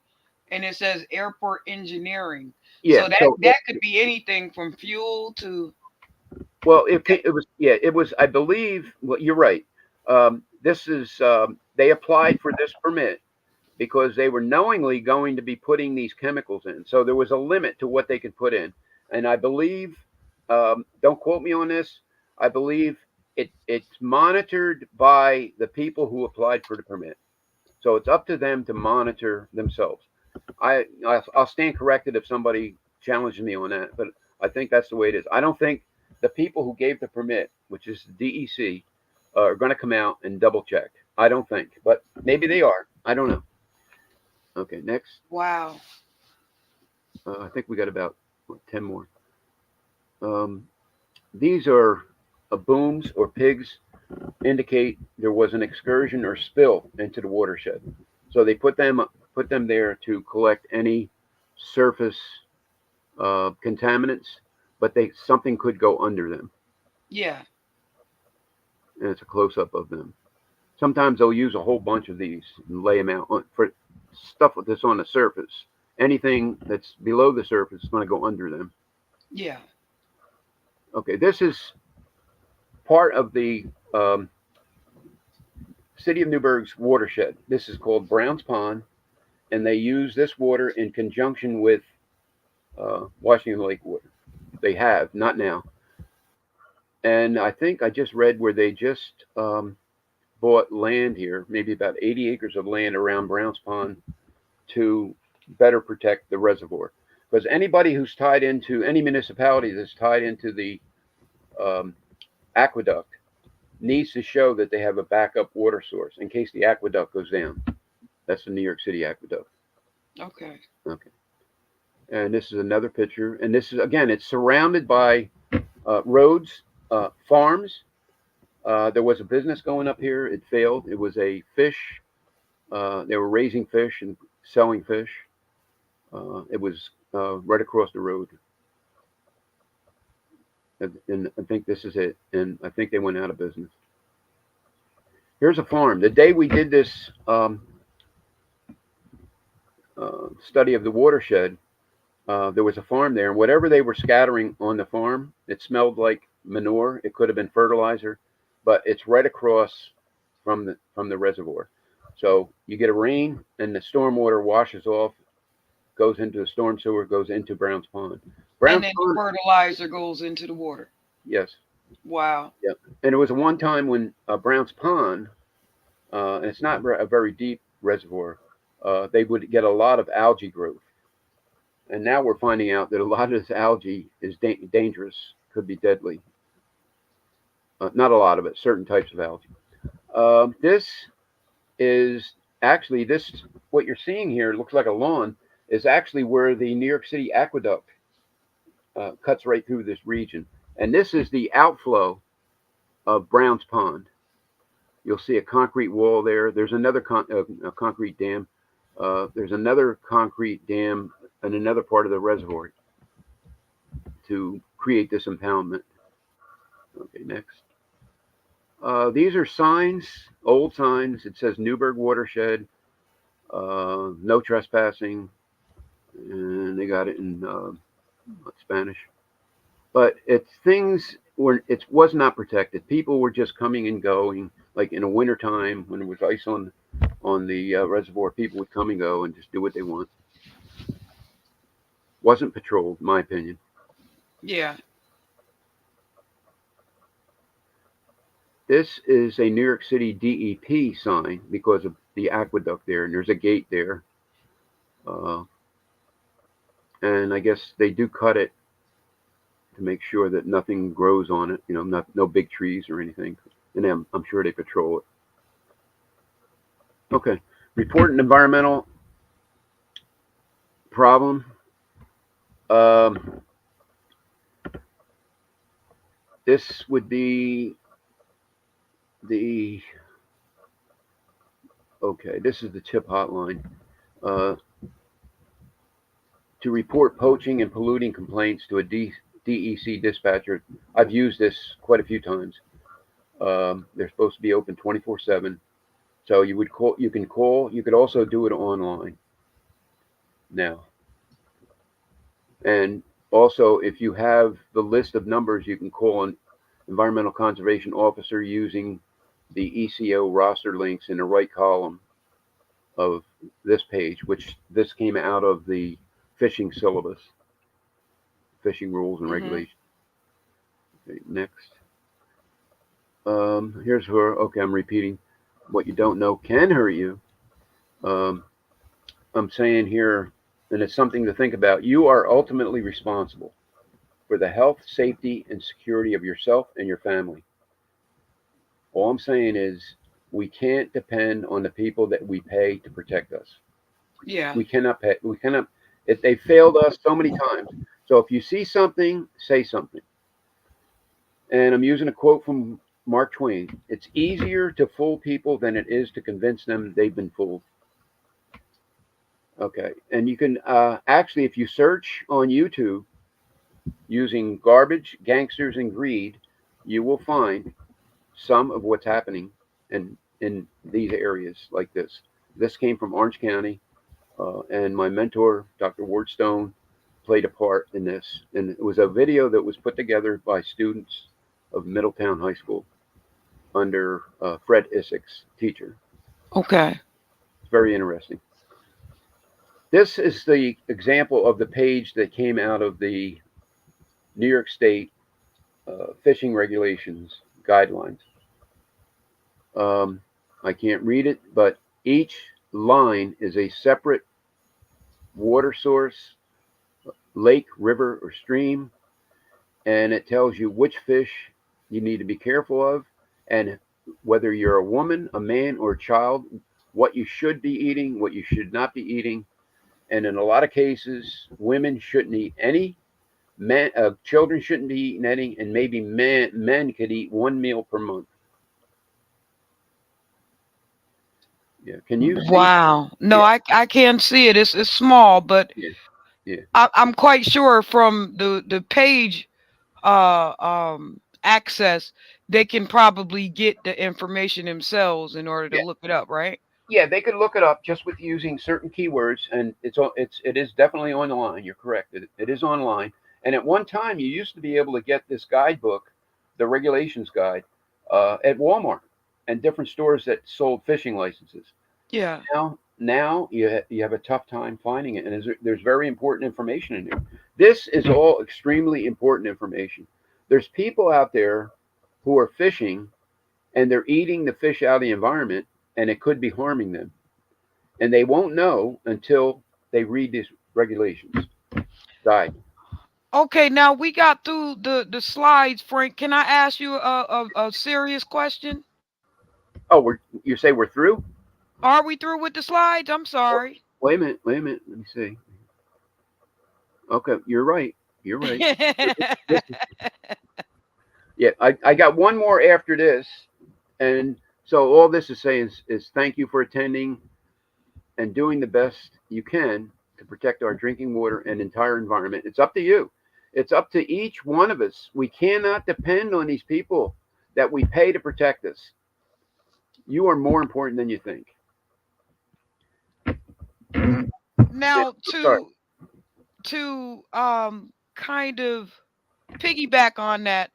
Speaker 2: and it says airport engineering.
Speaker 3: Yeah.
Speaker 2: So that
Speaker 3: So,
Speaker 2: that could be anything from fuel to
Speaker 3: well, it was, yeah, it was. I believe. Well, you're right. This is they applied for this permit because they were knowingly going to be putting these chemicals in. So there was a limit to what they could put in. And I believe, don't quote me on this, I believe it's monitored by the people who applied for the permit. So it's up to them to monitor themselves. I'll stand corrected if somebody challenges me on that, but I think that's the way it is. I don't think the people who gave the permit, which is the DEC, are going to come out and double check. I don't think, but maybe they are. I don't know. Okay, next.
Speaker 2: Wow.
Speaker 3: I think we got about 10 more. Um, these are booms or pigs indicate there was an excursion or spill into the watershed. So they put them there to collect any surface contaminants, but they something could go under them,
Speaker 2: Yeah.
Speaker 3: and it's a close up of them. Sometimes they'll use a whole bunch of these and lay them out for stuff that's on the surface. Anything that's below the surface is going to go under them.
Speaker 2: Yeah.
Speaker 3: Okay, this is part of the city of Newburgh's watershed. This is called Brown's Pond, and they use this water in conjunction with Washington Lake water. They have, not now. And I think I just read where they just bought land here, maybe about 80 acres of land around Browns Pond to better protect the reservoir. Because anybody who's tied into any municipality that's tied into the um, aqueduct needs to show that they have a backup water source in case the aqueduct goes down. That's the New York City aqueduct.
Speaker 2: Okay.
Speaker 3: Okay. And this is another picture. And this is, again, it's surrounded by roads, farms. There was a business going up here. It failed. It was a fish. They were raising fish and selling fish. It was right across the road. And I think this is it. And I think they went out of business. Here's a farm. The day we did this study of the watershed, there was a farm there, and whatever they were scattering on the farm, it smelled like manure. It could have been fertilizer, but it's right across from the reservoir. So you get a rain, and the storm water washes off, goes into the storm sewer, goes into Brown's Pond.
Speaker 2: And
Speaker 3: Brown's
Speaker 2: then the
Speaker 3: Pond,
Speaker 2: fertilizer goes into the water.
Speaker 3: yes,
Speaker 2: Wow.
Speaker 3: yep. And it was one time when Brown's Pond, and it's not a very deep reservoir, they would get a lot of algae growth. And now we're finding out that a lot of this algae is dangerous, could be deadly. Not a lot of it, certain types of algae. This is actually what you're seeing here looks like a lawn is actually where the New York City aqueduct cuts right through this region. And this is the outflow of Brown's Pond. You'll see a concrete wall there. There's another a concrete dam. There's another concrete dam in another part of the reservoir to create this impoundment. Okay, next. These are signs, old signs. It says Newburgh Watershed, no trespassing, and they got it in Spanish. But it was not protected. People were just coming and going, like in the wintertime when there was ice on the reservoir. People would come and go and just do what they want. Wasn't patrolled, in my opinion.
Speaker 2: Yeah.
Speaker 3: This is a New York City DEP sign because of the aqueduct there, and there's a gate there. And I guess they do cut it to make sure that nothing grows on it, no big trees or anything. And I'm sure they patrol it. Okay, report an environmental problem. This would be this is the tip hotline. To report poaching and polluting complaints to a DEC dispatcher. I've used this quite a few times. They're supposed to be open 24/7. So you can call. You could also do it online now. And also, if you have the list of numbers, you can call an environmental conservation officer using the ECO roster links in the right column of this page, which this came out of the fishing syllabus. fishing rules and
Speaker 2: Mm-hmm.
Speaker 3: regulations. Okay, next. Here's her. Okay, I'm repeating. What you don't know can hurt you. Um, I'm saying here, and it's something to think about. You are ultimately responsible for the health, safety, and security of yourself and your family. All I'm saying is we can't depend on the people that we pay to protect us.
Speaker 2: Yeah.
Speaker 3: We cannot pay. We cannot. They failed us so many times. So if you see something, say something. And I'm using a quote from Mark Twain. It's easier to fool people than it is to convince them they've been fooled. Okay. And you can actually, if you search on YouTube using garbage, gangsters, and greed, you will find some of what's happening in these areas like this. This came from Orange County, and my mentor, Dr. Ward Stone, played a part in this. And it was a video that was put together by students of Middletown High School under Fred Issack's teacher.
Speaker 2: Okay.
Speaker 3: It's very interesting. This is the example of the page that came out of the New York State fishing regulations guidelines. Um, I can't read it, but each line is a separate water source, lake, river, or stream, and it tells you which fish you need to be careful of, and whether you're a woman, a man, or a child, what you should be eating, what you should not be eating. And in a lot of cases, women shouldn't eat any, children shouldn't be eating any, and maybe men could eat one meal per month. Yeah, can you see?
Speaker 2: Wow. No,
Speaker 3: Yeah,
Speaker 2: I can't see it. It's small, but
Speaker 3: yeah, yeah,
Speaker 2: I'm quite sure from the page access, they can probably get the information themselves in order to
Speaker 3: yeah.
Speaker 2: look it up, right?
Speaker 3: Yeah, they could look it up just with using certain keywords, and it is definitely online. You're correct. It is online. And at one time, you used to be able to get this guidebook, the regulations guide, at Walmart and different stores that sold fishing licenses.
Speaker 2: Yeah.
Speaker 3: Now you have a tough time finding it, and there's very important information in here. This is all extremely important information. There's people out there who are fishing, and they're eating the fish out of the environment, and it could be harming them, and they won't know until they read these regulations guide.
Speaker 2: Okay, now we got through the slides, Frank. Can I ask you a serious question?
Speaker 3: Oh, you say we're through?
Speaker 2: Are we through with the slides? I'm
Speaker 3: Oh,
Speaker 2: sorry.
Speaker 3: wait a minute, wait a minute. Let me see. Okay, you're right. You're right. This Yeah, I got one more after this, and so all this is saying is thank you for attending and doing the best you can to protect our drinking water and entire environment. It's up to you. It's up to each one of us. We cannot depend on these people that we pay to protect us. You are more important than you think. Yeah,
Speaker 2: Now
Speaker 3: sorry.
Speaker 2: to kind of piggyback on that,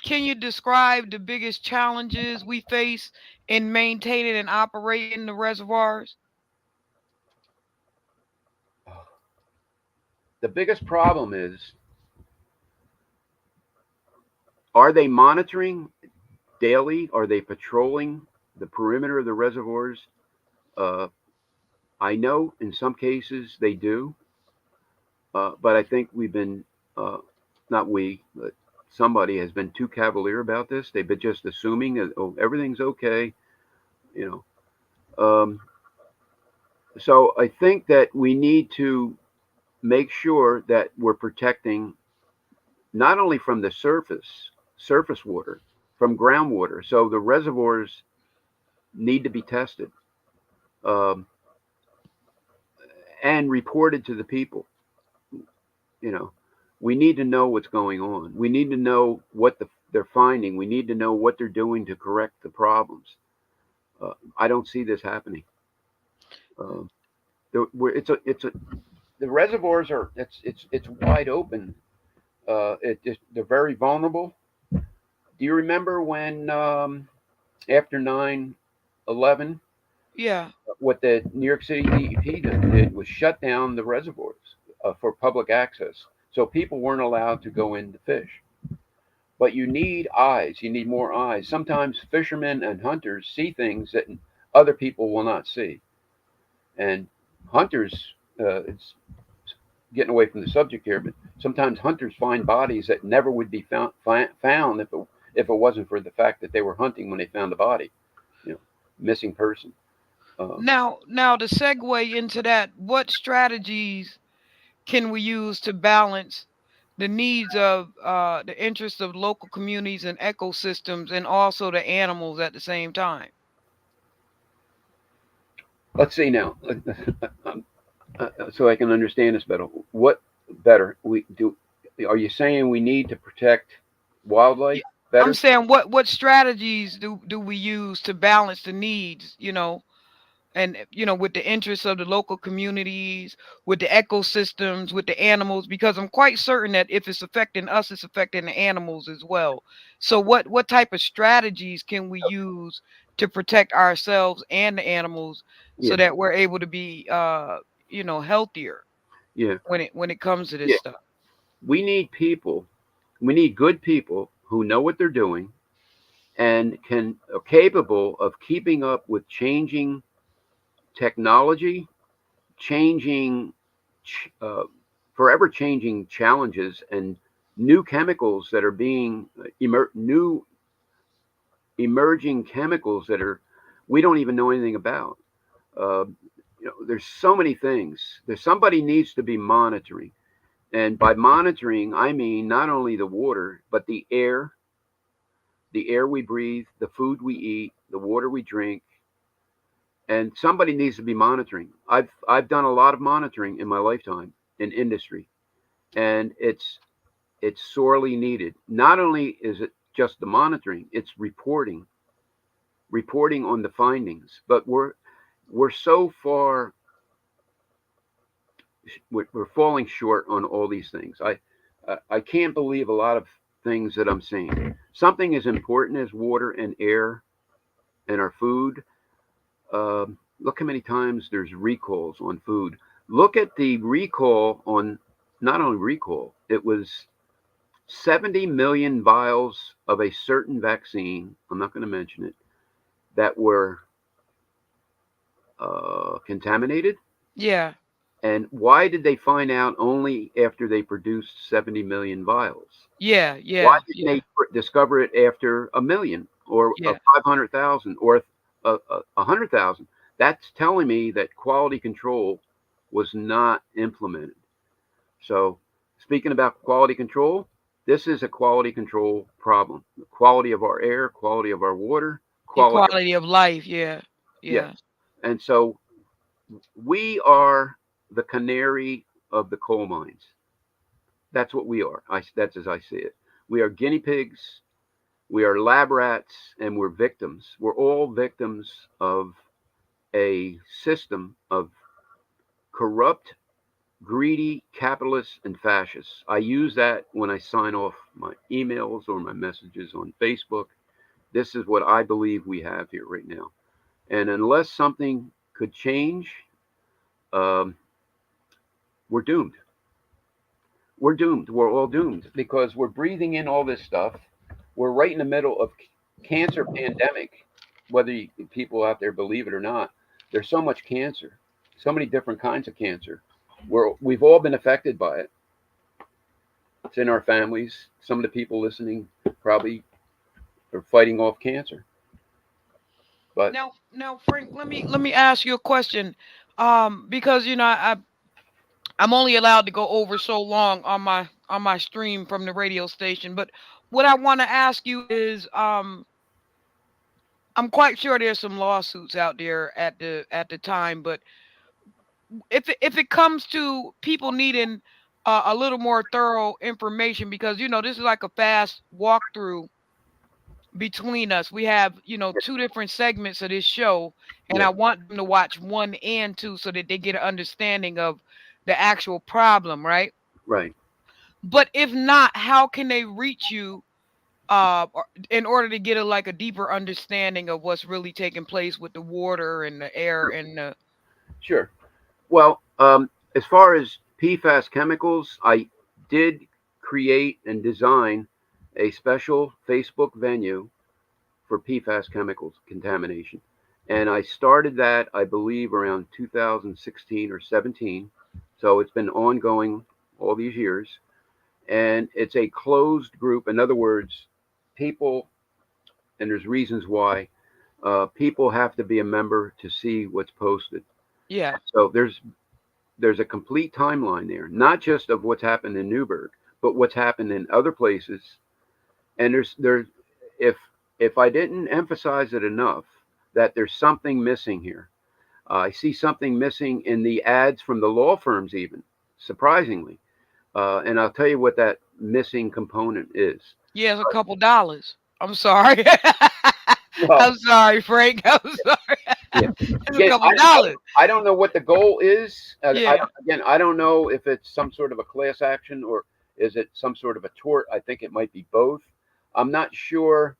Speaker 2: can you describe the biggest challenges we face in maintaining and operating the reservoirs?
Speaker 3: The biggest problem is, are they monitoring daily? Are they patrolling the perimeter of the reservoirs? Uh, I know in some cases they do, but I think we've been, uh, not we, but somebody has been too cavalier about this. They've been just assuming that, oh, everything's okay, you know. So I think that we need to make sure that we're protecting not only from the surface water, from groundwater. So the reservoirs need to be tested, um, and reported to the people. You know, we need to know what's going on. We need to know what they're finding. We need to know what they're doing to correct the problems. I don't see this happening. Um, the reservoirs are it's wide open. They're very vulnerable. Do you remember when, after 9/11,
Speaker 2: Yeah.
Speaker 3: what the New York City DEP did was shut down the reservoirs for public access. So people weren't allowed to go in to fish. But you need eyes. You need more eyes. Sometimes fishermen and hunters see things that other people will not see. And hunters, it's getting away from the subject here, but sometimes hunters find bodies that never would be found if it wasn't for the fact that they were hunting when they found the body, you know, missing person. Um,
Speaker 2: Now to segue into that, what strategies can we use to balance the needs of the interests of local communities and ecosystems and also the animals at the same time?
Speaker 3: let's see now, so I can understand this better. What better we do? Are you saying we need to protect wildlife
Speaker 2: Yeah, I'm
Speaker 3: better?
Speaker 2: saying what strategies do we use to balance the needs, and with the interests of the local communities, with the ecosystems, with the animals, because I'm quite certain that if it's affecting us, it's affecting the animals as well. So what type of strategies can we use to protect ourselves and the animals so
Speaker 3: Yeah,
Speaker 2: that we're able to be healthier
Speaker 3: yeah,
Speaker 2: when it comes to this
Speaker 3: yeah.
Speaker 2: stuff?
Speaker 3: We need people. We need good people who know what they're doing and are capable of keeping up with changing technology, changing, uh, forever changing challenges, and new chemicals that are being new emerging chemicals that are we don't even know anything about. Uh, there's so many things. There's somebody needs to be monitoring, and by monitoring, I mean not only the water but the air we breathe, the food we eat, the water we drink, and somebody needs to be monitoring. I've done a lot of monitoring in my lifetime in industry, and it's sorely needed. Not only is it just the monitoring, it's reporting on the findings. But we're so far we're falling short on all these things. I can't believe a lot of things that I'm seeing. Something as important as water and air and our food. Look how many times there's recalls on food. Look at the recall on not only recall, it was 70 million vials of a certain vaccine. I'm not going to mention it that were contaminated.
Speaker 2: Yeah,
Speaker 3: And why did they find out only after they produced 70 million vials?
Speaker 2: yeah,
Speaker 3: Why
Speaker 2: yeah,
Speaker 3: didn't
Speaker 2: yeah,
Speaker 3: they discover it after a million or
Speaker 2: yeah.
Speaker 3: 500,000 or 100,000? That's telling me that quality control was not implemented. So, speaking about quality control, this is a quality control problem. The quality of our air, quality of our water, quality of,
Speaker 2: Equality of life. Yeah,
Speaker 3: yes.
Speaker 2: yeah.
Speaker 3: And so we are the canary of the coal mines. That's what we are. That's as I see it. We are guinea pigs, we are lab rats, and we're victims. We're all victims of a system of corrupt, greedy capitalists and fascists. I use that when I sign off my emails or my messages on Facebook. This is what I believe we have here right now. And unless something could change, um, we're doomed. We're doomed. We're all doomed because we're breathing in all this stuff. We're right in the middle of cancer pandemic. Whether people out there believe it or not, there's so much cancer, so many different kinds of cancer. We've all been affected by it. It's in our families. Some of the people listening probably are fighting off cancer. But
Speaker 2: Now, Frank, let me ask you a question. Because I'm only allowed to go over so long on my stream from the radio station. But what I want to ask you is, I'm quite sure there's some lawsuits out there at the time. But if it comes to people needing a little more thorough information, because this is like a fast walkthrough between us. We have, two different segments of this show, and
Speaker 3: yeah,
Speaker 2: I want them to watch one and two so that they get an understanding of the actual problem, right?
Speaker 3: right.
Speaker 2: But if not, how can they reach you in order to get a deeper understanding of what's really taking place with the water and the air and the
Speaker 3: Sure. Well, as far as PFAS chemicals, I did create and design a special Facebook venue for PFAS chemicals contamination. And I started that, I believe, around 2016 or 17. So it's been ongoing all these years. And it's a closed group. In other words, people, and there's reasons why, people have to be a member to see what's posted.
Speaker 2: Yeah.
Speaker 3: So there's a complete timeline there, not just of what's happened in Newburgh, but what's happened in other places. And there's if if I didn't emphasize it enough that there's something missing here. I see something missing in the ads from the law firms, even surprisingly. And I'll tell you what that missing component is.
Speaker 2: Yeah, it's a couple dollars. I'm sorry.
Speaker 3: Well,
Speaker 2: I'm sorry, Frank. I'm sorry.
Speaker 3: yeah.
Speaker 2: It's a
Speaker 3: Again,
Speaker 2: couple dollars.
Speaker 3: I don't know what the goal is.
Speaker 2: Yeah.
Speaker 3: I don't know if it's some sort of a class action or is it some sort of a tort. I think it might be both. I'm not sure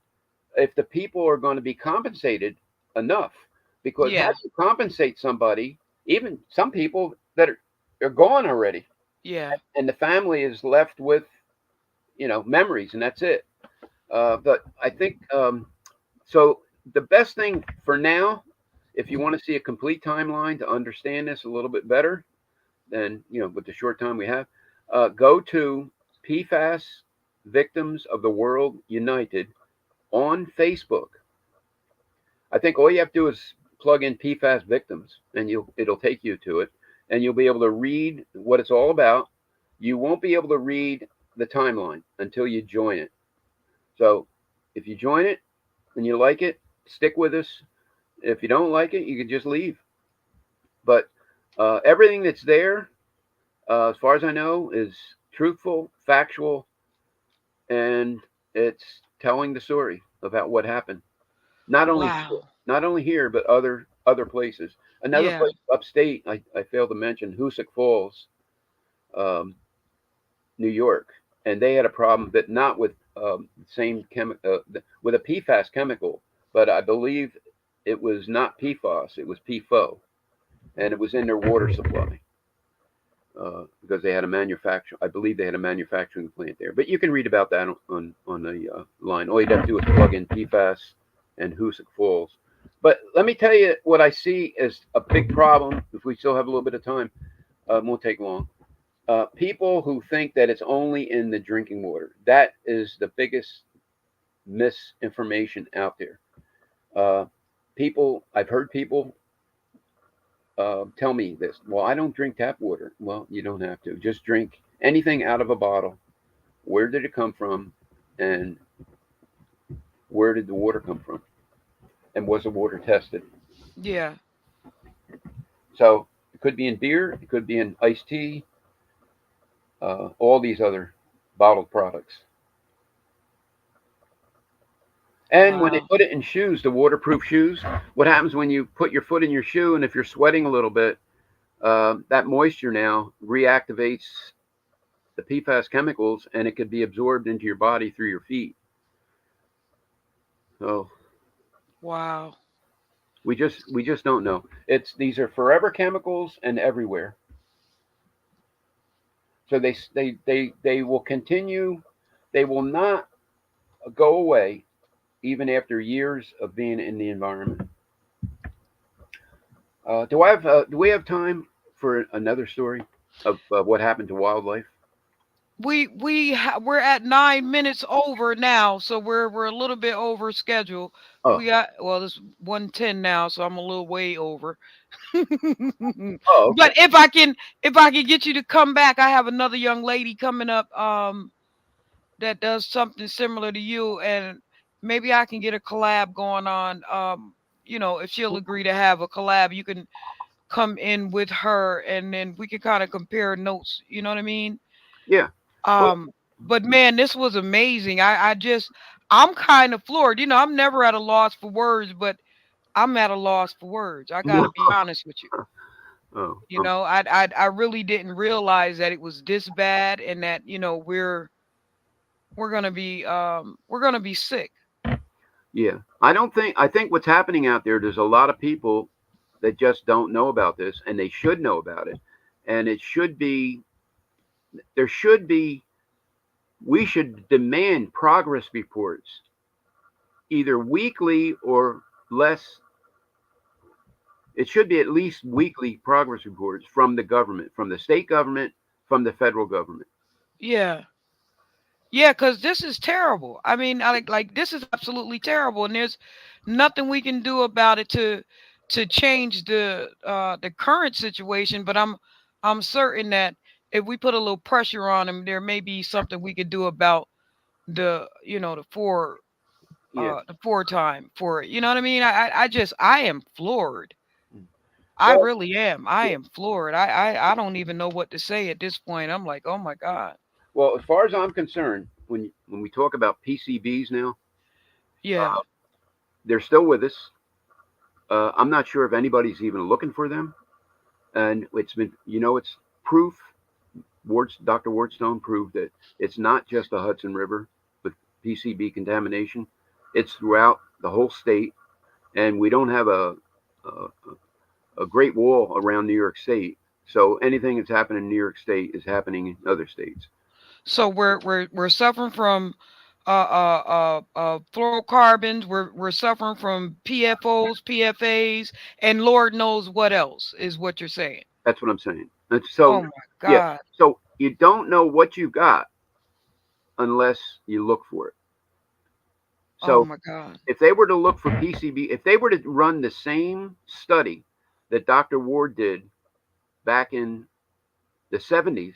Speaker 3: if the people are going to be compensated enough, because how
Speaker 2: Yeah.
Speaker 3: do you compensate somebody, even some people that are gone already,
Speaker 2: Yeah.
Speaker 3: and the family is left with memories, and that's it. But I think so. The best thing for now, if you want to see a complete timeline to understand this a little bit better, than with the short time we have, go to PFAS Victims of the World United on Facebook. I think all you have to do is plug in PFAS victims, and it'll take you to it, and you'll be able to read what it's all about. You won't be able to read the timeline until you join it. So if you join it and you like it, stick with us. If you don't like it, you can just leave. But everything that's there, as far as I know, is truthful, factual, and it's telling the story about what happened. Not only
Speaker 2: Wow.
Speaker 3: not only here, but other places. Another
Speaker 2: Yeah.
Speaker 3: place upstate, I failed to mention, Hoosick Falls, um, New York, and they had a problem, but not with with a PFAS chemical, but I believe it was not PFAS, it was PFO, and it was in their water supply. Because they had a manufacture, I believe they had a manufacturing plant there. But you can read about that on the line. All you have to do is plug in PFAS and Hoosick Falls. But let me tell you what I see as a big problem. If we still have a little bit of time, it won't take long. People who think that it's only in the drinking water. That is the biggest misinformation out there. I've heard people tell me this. Well, I don't drink tap water. Well, you don't have to. Just drink anything out of a bottle. Where did it come from? And where did the water come from? And was the water tested?
Speaker 2: Yeah.
Speaker 3: So it could be in beer, it could be in iced tea, all these other bottled products. And when they
Speaker 2: Wow.
Speaker 3: put it in shoes, the waterproof shoes, what happens when you put your foot in your shoe and if you're sweating a little bit, that moisture now reactivates the PFAS chemicals and it could be absorbed into your body through your feet. So
Speaker 2: Wow.
Speaker 3: we just don't know. These are forever chemicals and everywhere. So they will continue. They will not go away even after years of being in the environment. Do we have time for another story of what happened to wildlife?
Speaker 2: We're at 9 minutes over now, so we're a little bit over schedule.
Speaker 3: Oh,
Speaker 2: We got, well, it's 1:10 now, so I'm a little way over.
Speaker 3: oh, okay.
Speaker 2: But if I can get you to come back, I have another young lady coming up that does something similar to you, and maybe I can get a collab going on. If she'll agree to have a collab, you can come in with her, and then we can kind of compare notes. You know what I mean?
Speaker 3: Yeah. Well,
Speaker 2: Um, but man, this was amazing. I'm kind of floored. I'm never at a loss for words, but I'm at a loss for words. I got to be honest with you.
Speaker 3: oh,
Speaker 2: I really didn't realize that it was this bad, and that we're gonna be sick.
Speaker 3: yeah. I think what's happening out there. There's a lot of people that just don't know about this, and they should know about it, and it should be there should be, we should demand progress reports either weekly or less. It should be at least weekly progress reports from the government, from the state government, from the federal government.
Speaker 2: Yeah. Yeah, because this is terrible. I mean, like this is absolutely terrible, and there's nothing we can do about it to change the current situation. But I'm certain that if we put a little pressure on them, there may be something we could do about
Speaker 3: Yeah.
Speaker 2: the four time for it. You know what I mean? I just I am floored. I
Speaker 3: Well,
Speaker 2: really am. I
Speaker 3: yeah.
Speaker 2: am floored. I don't even know what to say at this point. I'm like, oh my god.
Speaker 3: Well, as far as I'm concerned, when we talk about PCBs now,
Speaker 2: Yeah.
Speaker 3: they're still with us. I'm not sure if anybody's even looking for them, and it's been, it's proof. Dr. Wardstone proved that it's not just the Hudson River with PCB contamination; it's throughout the whole state, and we don't have a, a great wall around New York State. So anything that's happening in New York State is happening in other states.
Speaker 2: So we're suffering from fluorocarbons. We're suffering from PFOs, PFAs, and Lord knows what else is what you're saying.
Speaker 3: That's what I'm saying.
Speaker 2: Oh
Speaker 3: So,
Speaker 2: my
Speaker 3: yeah.
Speaker 2: God.
Speaker 3: So you don't know what you got unless you look for it.
Speaker 2: Oh
Speaker 3: So
Speaker 2: my God.
Speaker 3: if they were to look for PCB, if they were to run the same study that Dr. Ward did back in the 70s,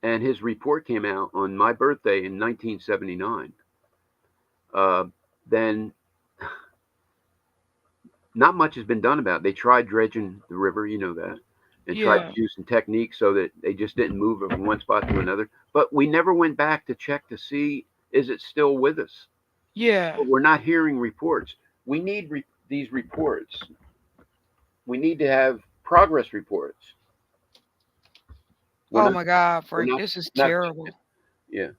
Speaker 3: and his report came out on my birthday in 1979, uh, then not much has been done about it. They tried dredging the river, you know that, and tried
Speaker 2: Yeah.
Speaker 3: using techniques so that they just didn't move it from one spot to another. But we never went back to check to see, is it still with us?
Speaker 2: Yeah.
Speaker 3: But we're not hearing reports. We need these reports. We need to have progress reports. We're
Speaker 2: Oh
Speaker 3: not.
Speaker 2: my God,
Speaker 3: We're
Speaker 2: Frank.
Speaker 3: not.
Speaker 2: This is
Speaker 3: Not.
Speaker 2: terrible.
Speaker 3: Yeah.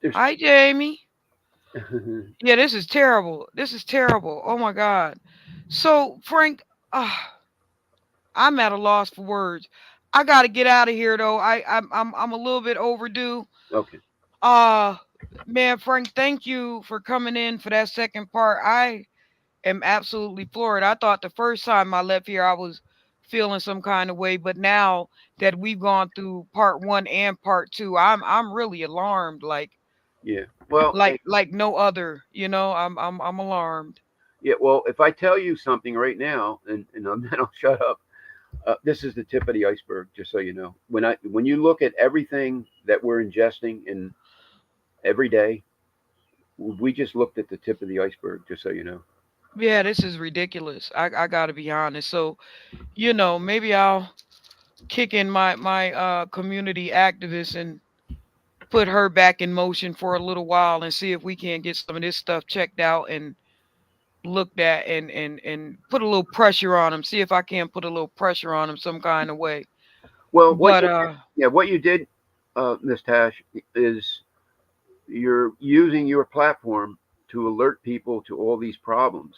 Speaker 3: There's.
Speaker 2: Hi, Jamie. Yeah, this is terrible. This is terrible. Oh my God. So Frank, I'm at a loss for words. I got to get out of here though. I'm a little bit overdue.
Speaker 3: Okay.
Speaker 2: Uh Man, Frank, thank you for coming in for that second part. I am absolutely floored. I thought the first time I left here I was feeling some kind of way, but now that we've gone through part 1 and part 2, I'm really alarmed
Speaker 3: Yeah. Well.
Speaker 2: like no other, I'm alarmed.
Speaker 3: Yeah. Well, if I tell you something right now, and then I'll shut up. This is the tip of the iceberg, just so you know. When you look at everything that we're ingesting in every day, we just looked at the tip of the iceberg, just so you know.
Speaker 2: Yeah, this is ridiculous. I got to be honest. So, maybe I'll kick in my community activist and put her back in motion for a little while and see if we can get some of this stuff checked out and looked at and put a little pressure on them. See if I can put a little pressure on them some kind of way.
Speaker 3: Well,
Speaker 2: But
Speaker 3: what you did, Miss Tash, is you're using your platform to alert people to all these problems,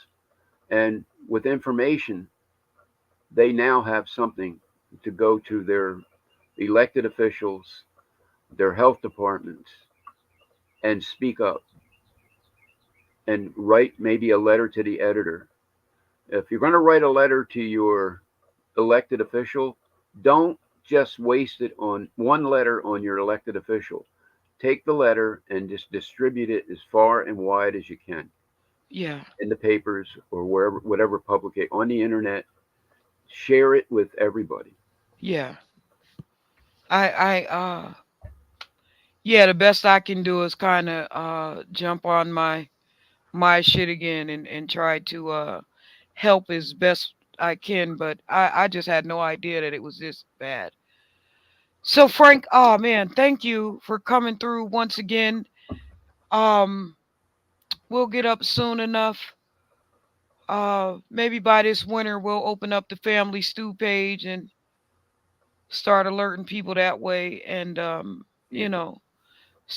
Speaker 3: and with information, they now have something to go to their elected officials, their health departments, and speak up and write maybe a letter to the editor. If you're going to write a letter to your elected official, don't just waste it on one letter on your elected official. Take the letter and just distribute it as far and wide as you can
Speaker 2: yeah,
Speaker 3: in the papers or wherever, whatever public, on the internet. Share it with everybody.
Speaker 2: yeah. I yeah, the best I can do is kind of jump on my shit again and try to help as best I can, but I just had no idea that it was this bad. So Frank, oh man, thank you for coming through once again. Um we'll get up soon enough. Maybe by this winter we'll open up the family stew page and start alerting people that way and
Speaker 3: Yeah,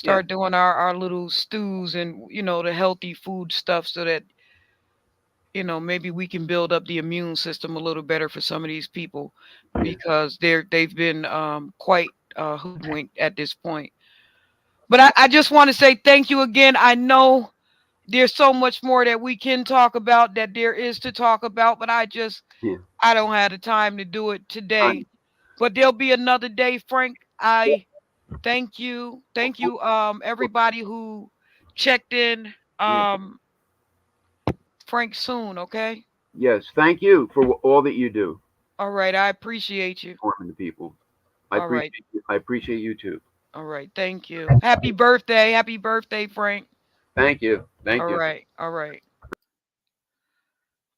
Speaker 3: yeah,
Speaker 2: start doing our little stews and the healthy food stuff so that maybe we can build up the immune system a little better for some of these people
Speaker 3: yeah,
Speaker 2: because they've been quite hoodwinked at this point. But I just want to say thank you again. I know there's so much more that we can talk about, that there is to talk about, but I don't have the time to do it today. But there'll be another day, Frank. I thank you. Thank you, everybody who checked in. Frank soon, okay?
Speaker 3: Yes, thank you for all that you do.
Speaker 2: All right, I appreciate you.
Speaker 3: Informing the people.
Speaker 2: All right.
Speaker 3: I appreciate you too.
Speaker 2: All right, thank you. Happy birthday, Frank.
Speaker 3: Thank you. Thank you.
Speaker 2: All right.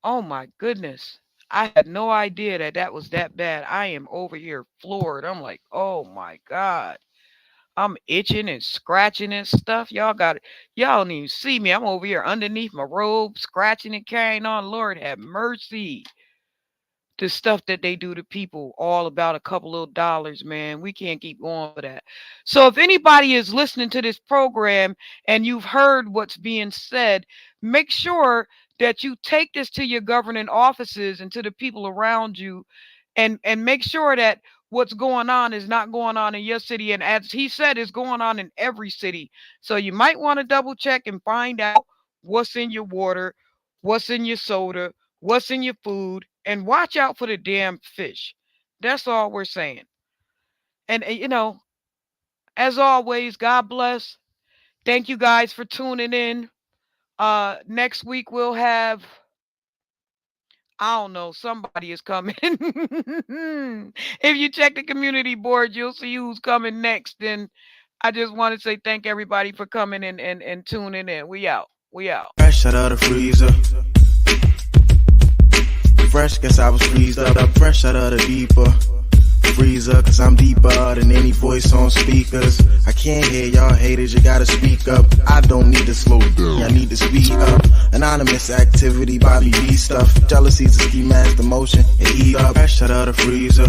Speaker 2: Oh my goodness. I had no idea that was that bad. I am over here floored. I'm like, oh my God. I'm itching and scratching and stuff. Y'all don't even see me. I'm over here underneath my robe, scratching and carrying on. Lord have mercy. The stuff that they do to people, all about a couple of dollars, man. We can't keep going for that. So if anybody is listening to this program and you've heard what's being said, make sure that you take this to your governing offices and to the people around you, and make sure that what's going on is not going on in your city. And as he said, it's going on in every city. So you might want to double check and find out what's in your water, what's in your soda, what's in your food, and watch out for the damn fish. That's all we're saying. And as always, God bless. Thank you guys for tuning in. Next week we'll have, I don't know, somebody is coming. If you check the community board, you'll see who's coming next. And I just want to say thank everybody for coming in and tuning in. We out.
Speaker 1: Fresh out of the freezer. Fresh, guess I was freezed up. Fresh out of the deeper freezer, cause I'm deeper than any voice on speakers. I can't hear y'all haters, you gotta speak up. I don't need to slow down, I need to speed up. Anonymous activity, Bobby B stuff. Jealousy's a ski mask, the motion, and eat up. Fresh out of the freezer.